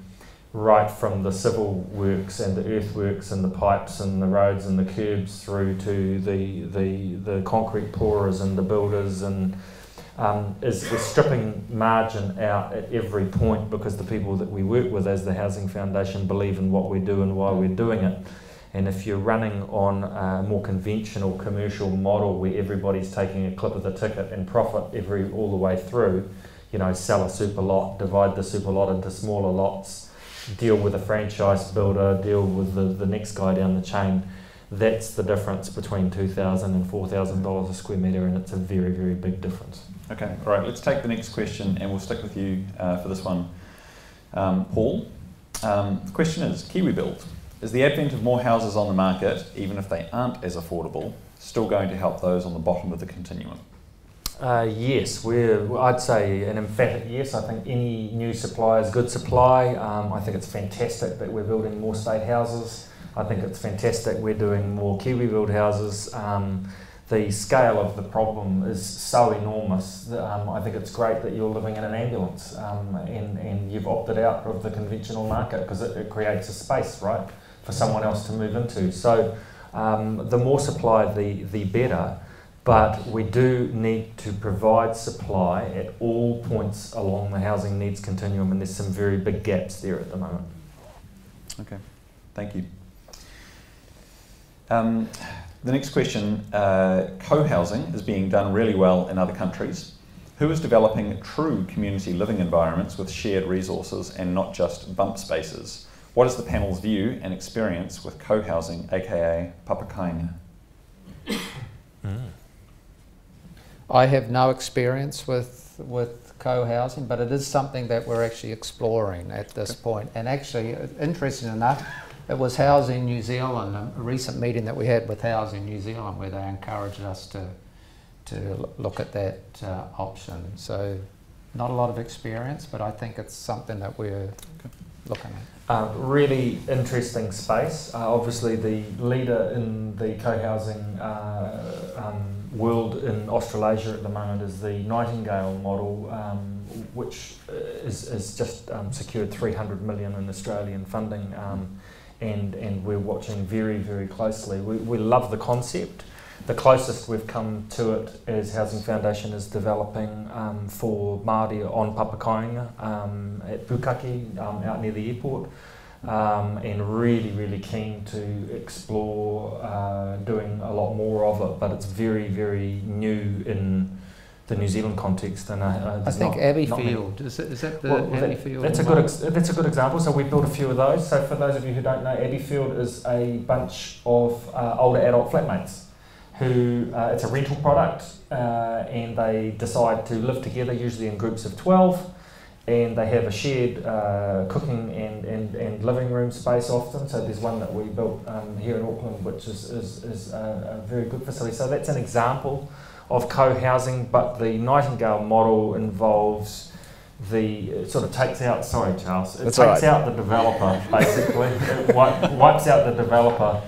right from the civil works and the earthworks and the pipes and the roads and the curbs through to the concrete pourers and the builders, and is stripping margin out at every point, because the people that we work with as the Housing Foundation believe in what we do and why we're doing it. And if you're running on a more conventional commercial model where everybody's taking a clip of the ticket and profit all the way through, you know, sell a super lot, divide the super lot into smaller lots, deal with a franchise builder, deal with the next guy down the chain, that's the difference between $2,000 and $4,000 a square metre, and it's a very, very big difference. Okay, all right, let's take the next question, and we'll stick with you for this one. Paul, the question is, Kiwi Build, is the advent of more houses on the market, even if they aren't as affordable, still going to help those on the bottom of the continuum? Yes, I'd say an emphatic yes. I think any new supply is good supply. I think it's fantastic that we're building more state houses. I think it's fantastic we're doing more Kiwi Build houses. The scale of the problem is so enormous that I think it's great that you're living in an ambulance and you've opted out of the conventional market, because it creates a space, right, for someone else to move into. So the more supply, the better. but we do need to provide supply at all points along the housing needs continuum, and there's some very big gaps there at the moment. Okay, thank you. The next question, co-housing is being done really well in other countries. Who is developing true community living environments with shared resources and not just bump spaces? What is the panel's view and experience with co-housing, aka papakainga? I have no experience with co-housing, but it is something that we're actually exploring at this point. And actually, interesting enough, it was Housing New Zealand, a recent meeting that we had with Housing New Zealand, where they encouraged us to look at that option. So not a lot of experience, but I think it's something that we're looking at. Really interesting space. Obviously the leader in the co-housing world in Australasia at the moment is the Nightingale model, which is just secured 300 million in Australian funding, and we're watching very, very closely. We love the concept. The closest we've come to it as Housing Foundation is developing for Māori on Papakainga at Pukaki, out near the airport, and really, really keen to explore doing a lot more of it, but it's very, very new in the New Zealand context. And I think Abbeyfield, is that the Abbeyfield? That's a good example. So we built a few of those. So for those of you who don't know, Abbeyfield is a bunch of older adult flatmates who, it's a rental product, and they decide to live together, usually in groups of 12, and they have a shared cooking and living room space often. So there's one that we built here in Auckland, which is a very good facility. So that's an example of co-housing, but the Nightingale model involves it sort of takes out, sorry Charles, it takes out the developer basically. It wipes out the developer.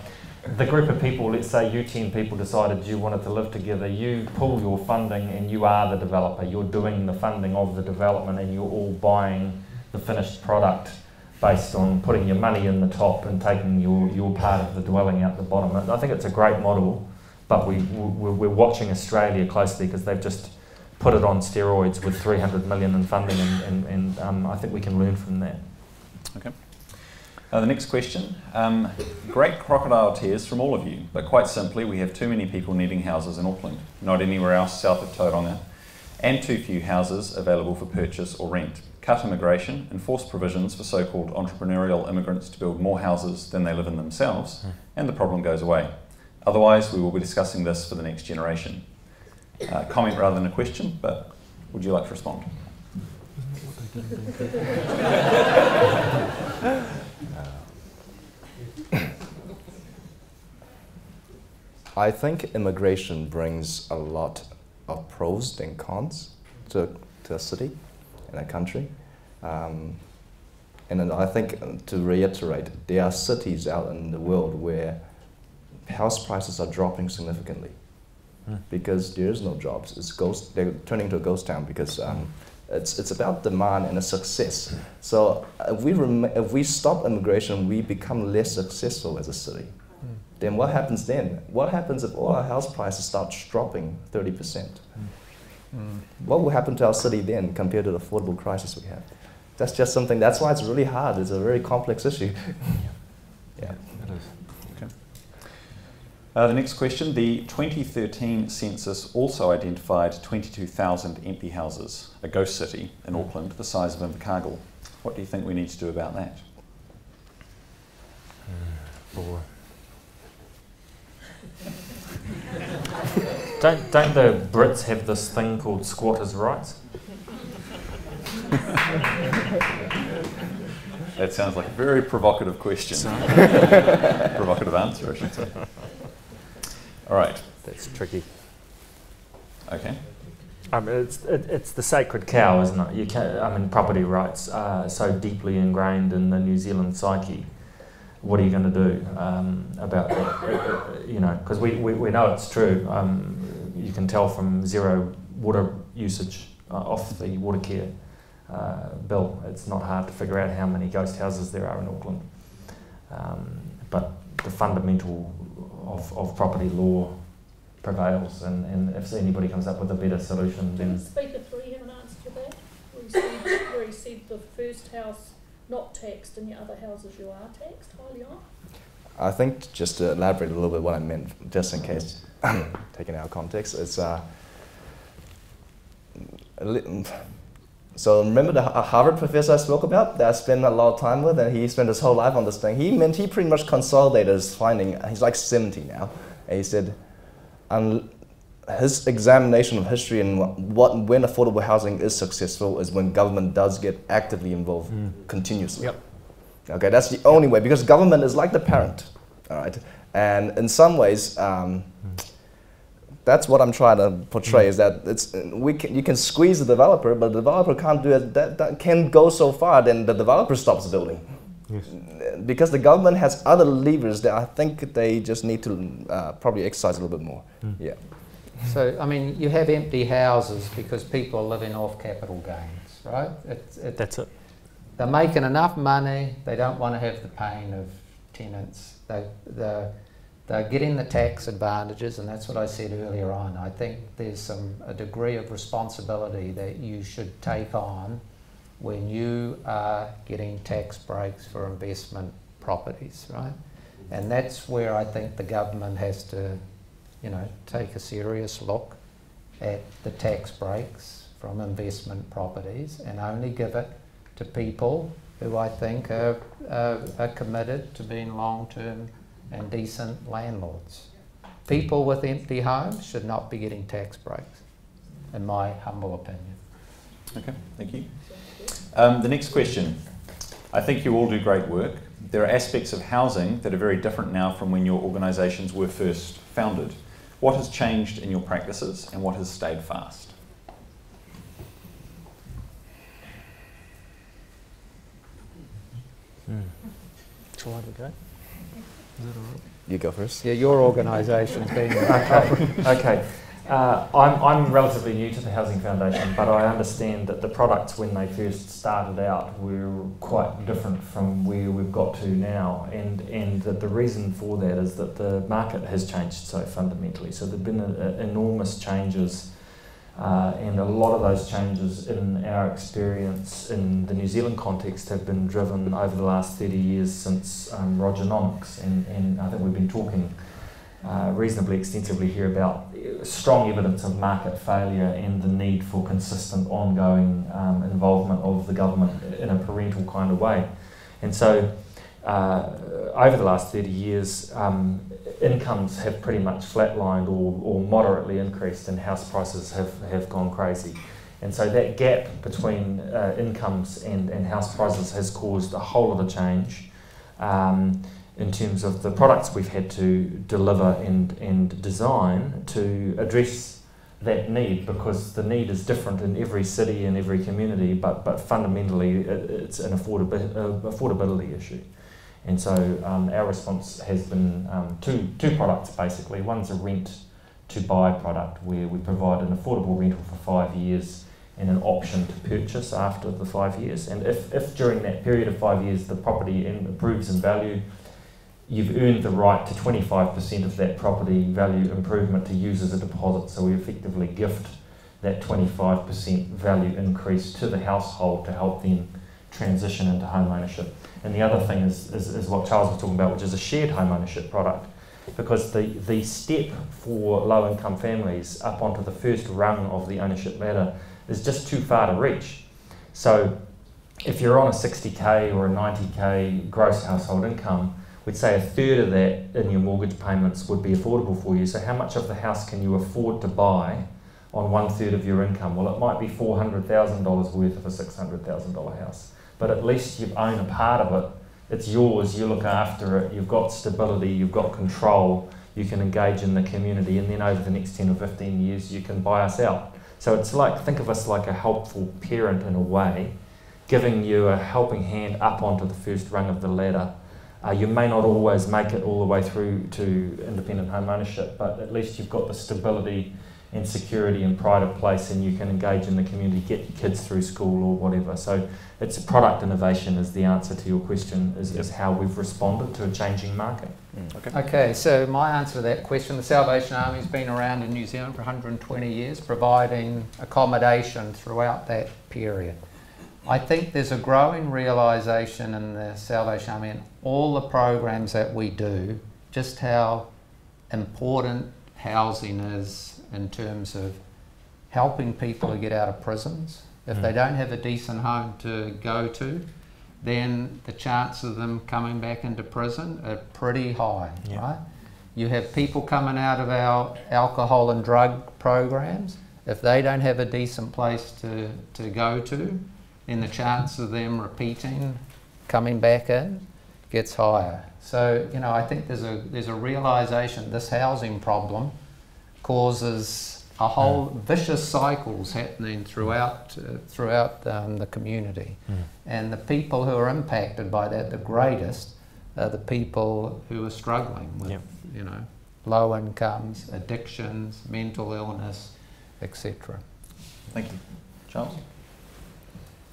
The group of people, let's say you 10 people decided you wanted to live together, you pull your funding and you are the developer. You're doing the funding of the development and you're all buying the finished product based on putting your money in the top and taking your part of the dwelling out the bottom. I think it's a great model, but we're watching Australia closely because they've just put it on steroids with 300 million in funding, and I think we can learn from that. Okay. The next question, great crocodile tears from all of you, but quite simply we have too many people needing houses in Auckland, not anywhere else south of Tauranga, and too few houses available for purchase or rent. Cut immigration, enforce provisions for so-called entrepreneurial immigrants to build more houses than they live in themselves, and the problem goes away. Otherwise we will be discussing this for the next generation. Comment rather than a question, but would you like to respond? I think immigration brings a lot of pros and cons to a city and a country. And then I think, to reiterate, there are cities out in the world where house prices are dropping significantly because there is no jobs. They're turning into a ghost town because it's about demand and a success. So if we stop immigration, we become less successful as a city. Then what happens then? What happens if all our house prices start dropping 30%? What will happen to our city then compared to the affordable crisis we have? That's just something, that's why it's really hard. It's a very complex issue. Yeah. It is. Okay. The next question, the 2013 census also identified 22,000 empty houses, a ghost city in Auckland, the size of Invercargill. What do you think we need to do about that? Don't the Brits have this thing called squatters' rights? That sounds like a very provocative question. Provocative answer, I should say. All right. That's tricky. Okay. It's the sacred cow, isn't it? You can't, property rights are so deeply ingrained in the New Zealand psyche. What are you going to do about that? Because we know it's true. You can tell from zero water usage off the water care bill. It's not hard to figure out how many ghost houses there are in Auckland. But the fundamental of property law prevails, and if anybody comes up with a better solution, Can then... Speaker 3 have an answer to that? Where he said the first house not taxed and the other houses you are taxed highly on? I think just to elaborate a little bit what I meant, just in case taken out of context, it's so remember the Harvard professor I spoke about that I spent a lot of time with, and he spent his whole life on this thing. He pretty much consolidated his finding. He's like 70 now, and he said his examination of history and when affordable housing is successful is when government does get actively involved continuously. Yep. Okay, that's the only way, because government is like the parent, all right? And in some ways, that's what I'm trying to portray, is that you can squeeze the developer, but the developer can't do it. That can go so far, then the developer stops building. Yes. Because the government has other levers that I think they just need to probably exercise a little bit more. Yeah. So, I mean, you have empty houses because people are living off capital gains, right? That's it. They're making enough money, they don't want to have the pain of tenants. They're getting the tax advantages, and that's what I said earlier on. I think there's a degree of responsibility that you should take on when you are getting tax breaks for investment properties, right? And that's where I think the government has to, take a serious look at the tax breaks from investment properties and only give it to people who I think are committed to being long-term and decent landlords. People with empty homes should not be getting tax breaks, in my humble opinion. Okay, thank you. The next question. I think you all do great work. There are aspects of housing that are very different now from when your organisations were first founded. What has changed in your practices and what has stayed fast? Shall I go? You go first. Yeah, your organisation's been... Okay. I'm relatively new to the Housing Foundation, but I understand that the products when they first started out were quite different from where we've got to now, and that the reason for that is that the market has changed so fundamentally. So there have been enormous changes, and a lot of those changes in our experience in the New Zealand context have been driven over the last 30 years since Rogernomics, and I think we've been talking reasonably extensively here about strong evidence of market failure and the need for consistent ongoing involvement of the government in a parental kind of way. And so over the last 30 years, incomes have pretty much flatlined or moderately increased, and house prices have gone crazy. And so that gap between incomes and house prices has caused a whole lot of change in terms of the products we've had to deliver and design to address that need, because the need is different in every city and every community, but fundamentally it's an affordability issue. And so our response has been two products basically. One's a rent to buy product where we provide an affordable rental for 5 years and an option to purchase after the 5 years. And if during that period of 5 years the property improves in value, you've earned the right to 25% of that property value improvement to use as a deposit. So we effectively gift that 25% value increase to the household to help them transition into home ownership. And the other thing is what Charles was talking about, which is a shared home ownership product. Because the step for low income families up onto the first rung of the ownership ladder is just too far to reach. So if you're on a 60k or a 90k gross household income, we'd say a third of that in your mortgage payments would be affordable for you. So how much of the house can you afford to buy on 1/3 of your income? Well, it might be $400,000 worth of a $600,000 house, but at least you own a part of it. It's yours, you look after it, you've got stability, you've got control, you can engage in the community, and then over the next 10 or 15 years you can buy us out. So it's like, think of us like a helpful parent in a way, giving you a helping hand up onto the first rung of the ladder. You may not always make it all the way through to independent home ownership, but at least you've got the stability and security and pride of place, and you can engage in the community, get kids through school or whatever. So it's a product innovation is the answer to your question, is how we've responded to a changing market. Okay, so my answer to that question, the Salvation Army's been around in New Zealand for 120 years, providing accommodation throughout that period. I think there's a growing realisation in the Salvation Army and all the programs that we do, just how important housing is in terms of helping people to get out of prisons. If they don't have a decent home to go to, then the chance of them coming back into prison are pretty high, right? You have people coming out of our alcohol and drug programs. If they don't have a decent place to go to, then the chance of them repeating, coming back in, gets higher. So, you know, I think there's a realisation this housing problem causes a whole vicious cycles happening throughout the community. And the people who are impacted by that, the greatest, are the people who are struggling with, you know, low incomes, addictions, mental illness, etc. Thank you. Charles?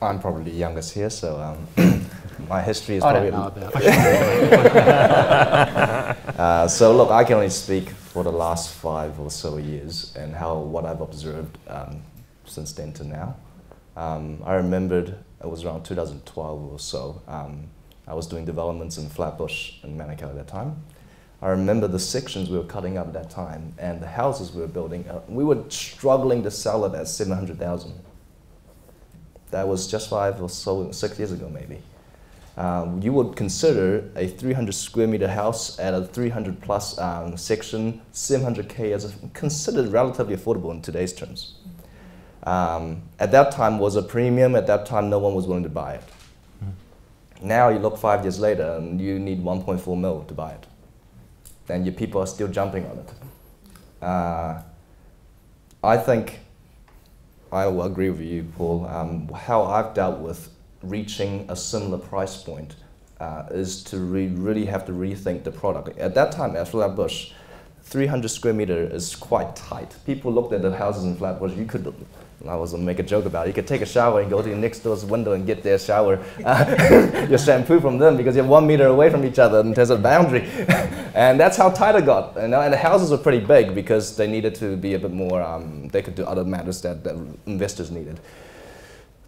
I'm probably the youngest here, so my history is I probably... don't know about so look, I can only speak for the last 5 or so years and what I've observed since then to now. I remembered it was around 2012 or so. I was doing developments in Flatbush in Manukau at that time. I remember the sections we were cutting up at that time and the houses we were building. We were struggling to sell it at 700,000. That was just 5 or so, 6 years ago maybe. You would consider a 300 square meter house at a 300 plus section, 700K as considered relatively affordable in today's terms. At that time was a premium, at that time no one was willing to buy it. Now you look 5 years later and you need 1.4 mil to buy it. And your people are still jumping on it. I think I will agree with you, Paul. How I've dealt with reaching a similar price point is to really have to rethink the product. At that time at Flatbush, 300 square meter is quite tight. People looked at the houses in Flatbush. You could, I was going to make a joke about it, you could take a shower and go to your next door's window and get their shower, your shampoo from them because you're 1 meter away from each other and there's a boundary. And that's how tight it got. And the houses were pretty big because they needed to be a bit more, they could do other matters that investors needed.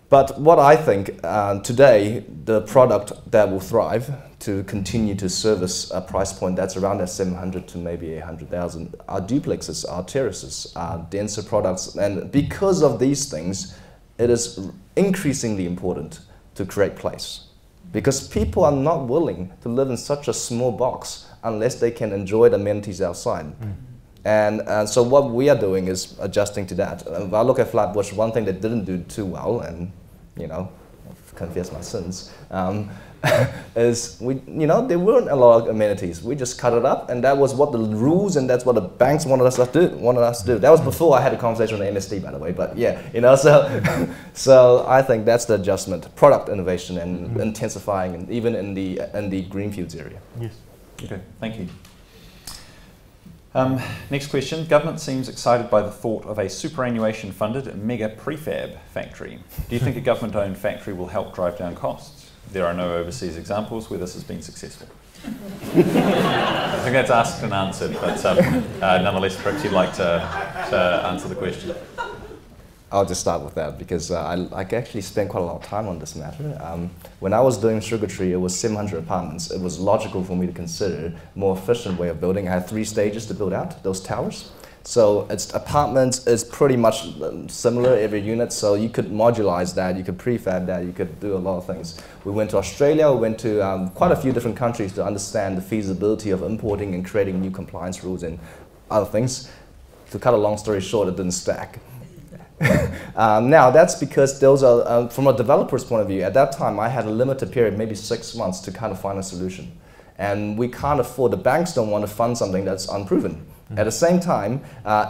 But what I think today, the product that will thrive to continue to service a price point that's around that 700 to maybe 800,000 are duplexes, are terraces, are denser products. And because of these things, it is increasingly important to create place. Because people are not willing to live in such a small box unless they can enjoy the amenities outside. And so what we are doing is adjusting to that. If I look at Flatbush, one thing that didn't do too well, and you know, confess my sins, is there weren't a lot of amenities. We just cut it up, and that was what the rules and that's what the banks wanted us to do. That was before I had a conversation with the MSD, by the way. But yeah, so I think that's the adjustment, product innovation and intensifying, and even in the greenfields area. Yes. Okay, thank you. Next question. Government seems excited by the thought of a superannuation-funded mega prefab factory. Do you think a government-owned factory will help drive down costs? There are no overseas examples where this has been successful. I think that's asked and answered, but nonetheless, perhaps you'd like to answer the question. I'll just start with that because I actually spent quite a lot of time on this matter. When I was doing Sugar Tree, it was 700 apartments. It was logical for me to consider a more efficient way of building. I had 3 stages to build out those towers. So it's apartments is pretty much similar every unit, so you could modularize that, you could prefab that, you could do a lot of things. We went to Australia, we went to quite a few different countries to understand the feasibility of importing and creating new compliance rules and other things. To cut a long story short, it didn't stack. Now that's because those are, from a developer's point of view, at that time I had a limited period, maybe 6 months to kind of find a solution. And we can't afford, the banks don't want to fund something that's unproven. At the same time,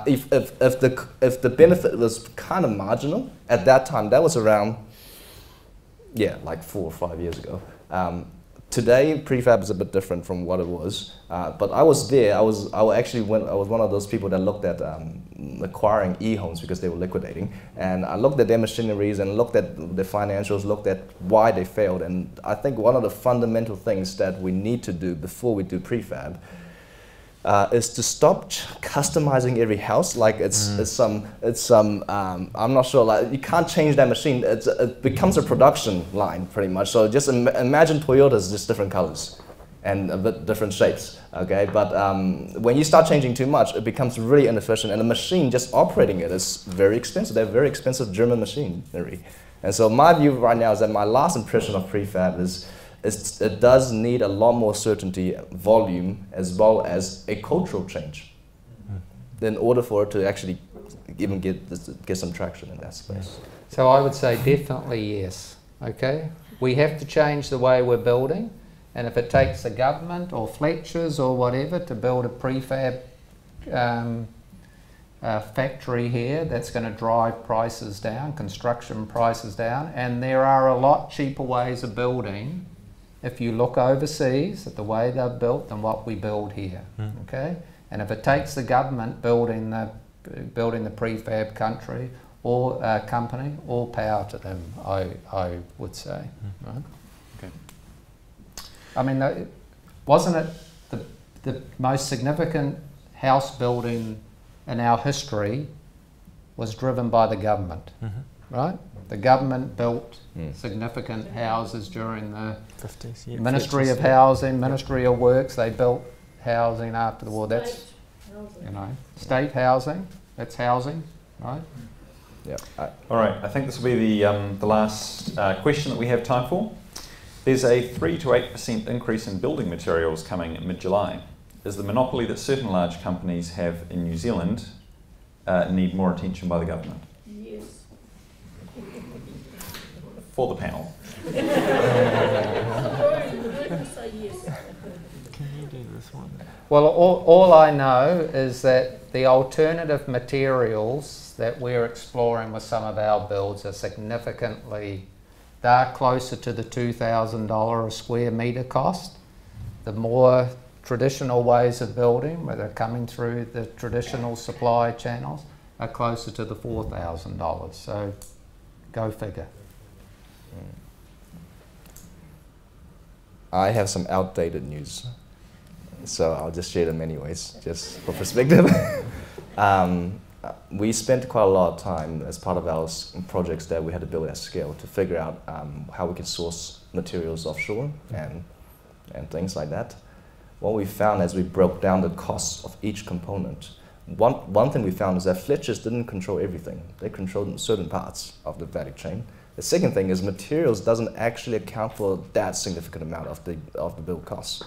if the benefit was kind of marginal, at that time, that was around, yeah, like 4 or 5 years ago, Today, prefab is a bit different from what it was, but I was there. I was one of those people that looked at acquiring e-homes because they were liquidating, and I looked at their machineries and looked at the financials, looked at why they failed, and I think one of the fundamental things that we need to do before we do prefab is to stop customizing every house like I'm not sure, like you can't change that machine. It becomes a production line pretty much. So just imagine Toyotas, just different colors and a bit different shapes, okay? But when you start changing too much, it becomes really inefficient, and the machine just operating it is very expensive. They're very expensive German machinery. And so my view right now is that my last impression of prefab is it does need a lot more certainty, volume, as well as a cultural change in order for it to actually even get some traction in that space. So I would say definitely yes, okay? We have to change the way we're building, and if it takes the government or Fletcher's or whatever to build a prefab factory here, that's going to drive prices down, construction prices down, and there are a lot cheaper ways of building if you look overseas at the way they're built than what we build here, okay? And if it takes the government building the prefab country or company, all power to them, I would say. Right? Okay. I mean, wasn't it the most significant house building in our history was driven by the government, right? The government built significant houses during the 50s, yeah, Ministry of Housing, Ministry of Works. They built housing after the war. That's, housing. you know, state housing. That's housing, right? Yeah. All right, I think this will be the last question that we have time for. There's a 3 to 8% increase in building materials coming in mid-July. Is the monopoly that certain large companies have in New Zealand need more attention by the government? Yes. For the panel. Say yes. Can you do this one? Well, all I know is that the alternative materials that we're exploring with some of our builds are significantly, they're closer to the $2,000 a square metre cost. The more traditional ways of building, where they're coming through the traditional supply channels, are closer to the $4,000. So go figure. I have some outdated news, so I'll just share them anyways, just for perspective. We spent quite a lot of time as part of our projects that we had to build at scale to figure out how we could source materials offshore and things like that. What we found as we broke down the costs of each component, one thing we found is that Fletcher's didn't control everything. They controlled certain parts of the value chain. The second thing is materials doesn't actually account for that significant amount of the build costs.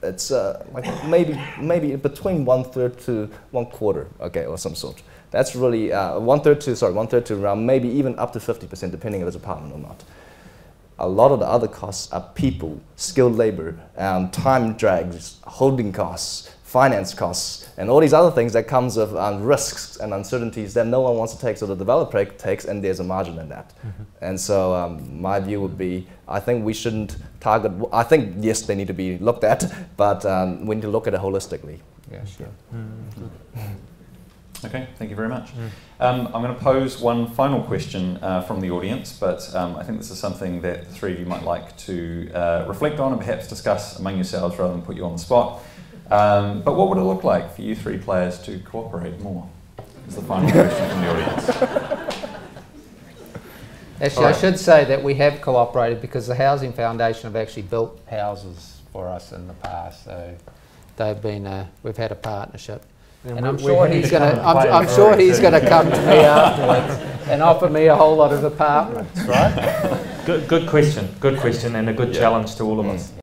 It's like maybe between 1/3 to 1/4, okay, or some sort. That's really 1/3 to around maybe even up to 50%, depending if it's apartment or not. A lot of the other costs are people, skilled labor, time drags, holding costs, finance costs, and all these other things that comes with risks and uncertainties that no one wants to take, so the developer takes, and there's a margin in that. And so my view would be, I think we shouldn't target, I think yes, they need to be looked at, but we need to look at it holistically. Yeah, sure. Okay, thank you very much. I'm going to pose one final question from the audience, but I think this is something that the three of you might like to reflect on and perhaps discuss among yourselves rather than put you on the spot. But what would it look like for you three players to cooperate more? Is the final question from the audience. Actually, I should say that we have cooperated because the Housing Foundation have actually built houses for us in the past. So they've been, we've had a partnership. And I'm sure he's going to. I'm sure he's going to come to me afterwards and offer me a whole lot of apartments, right? Good question, and a good challenge to all of us.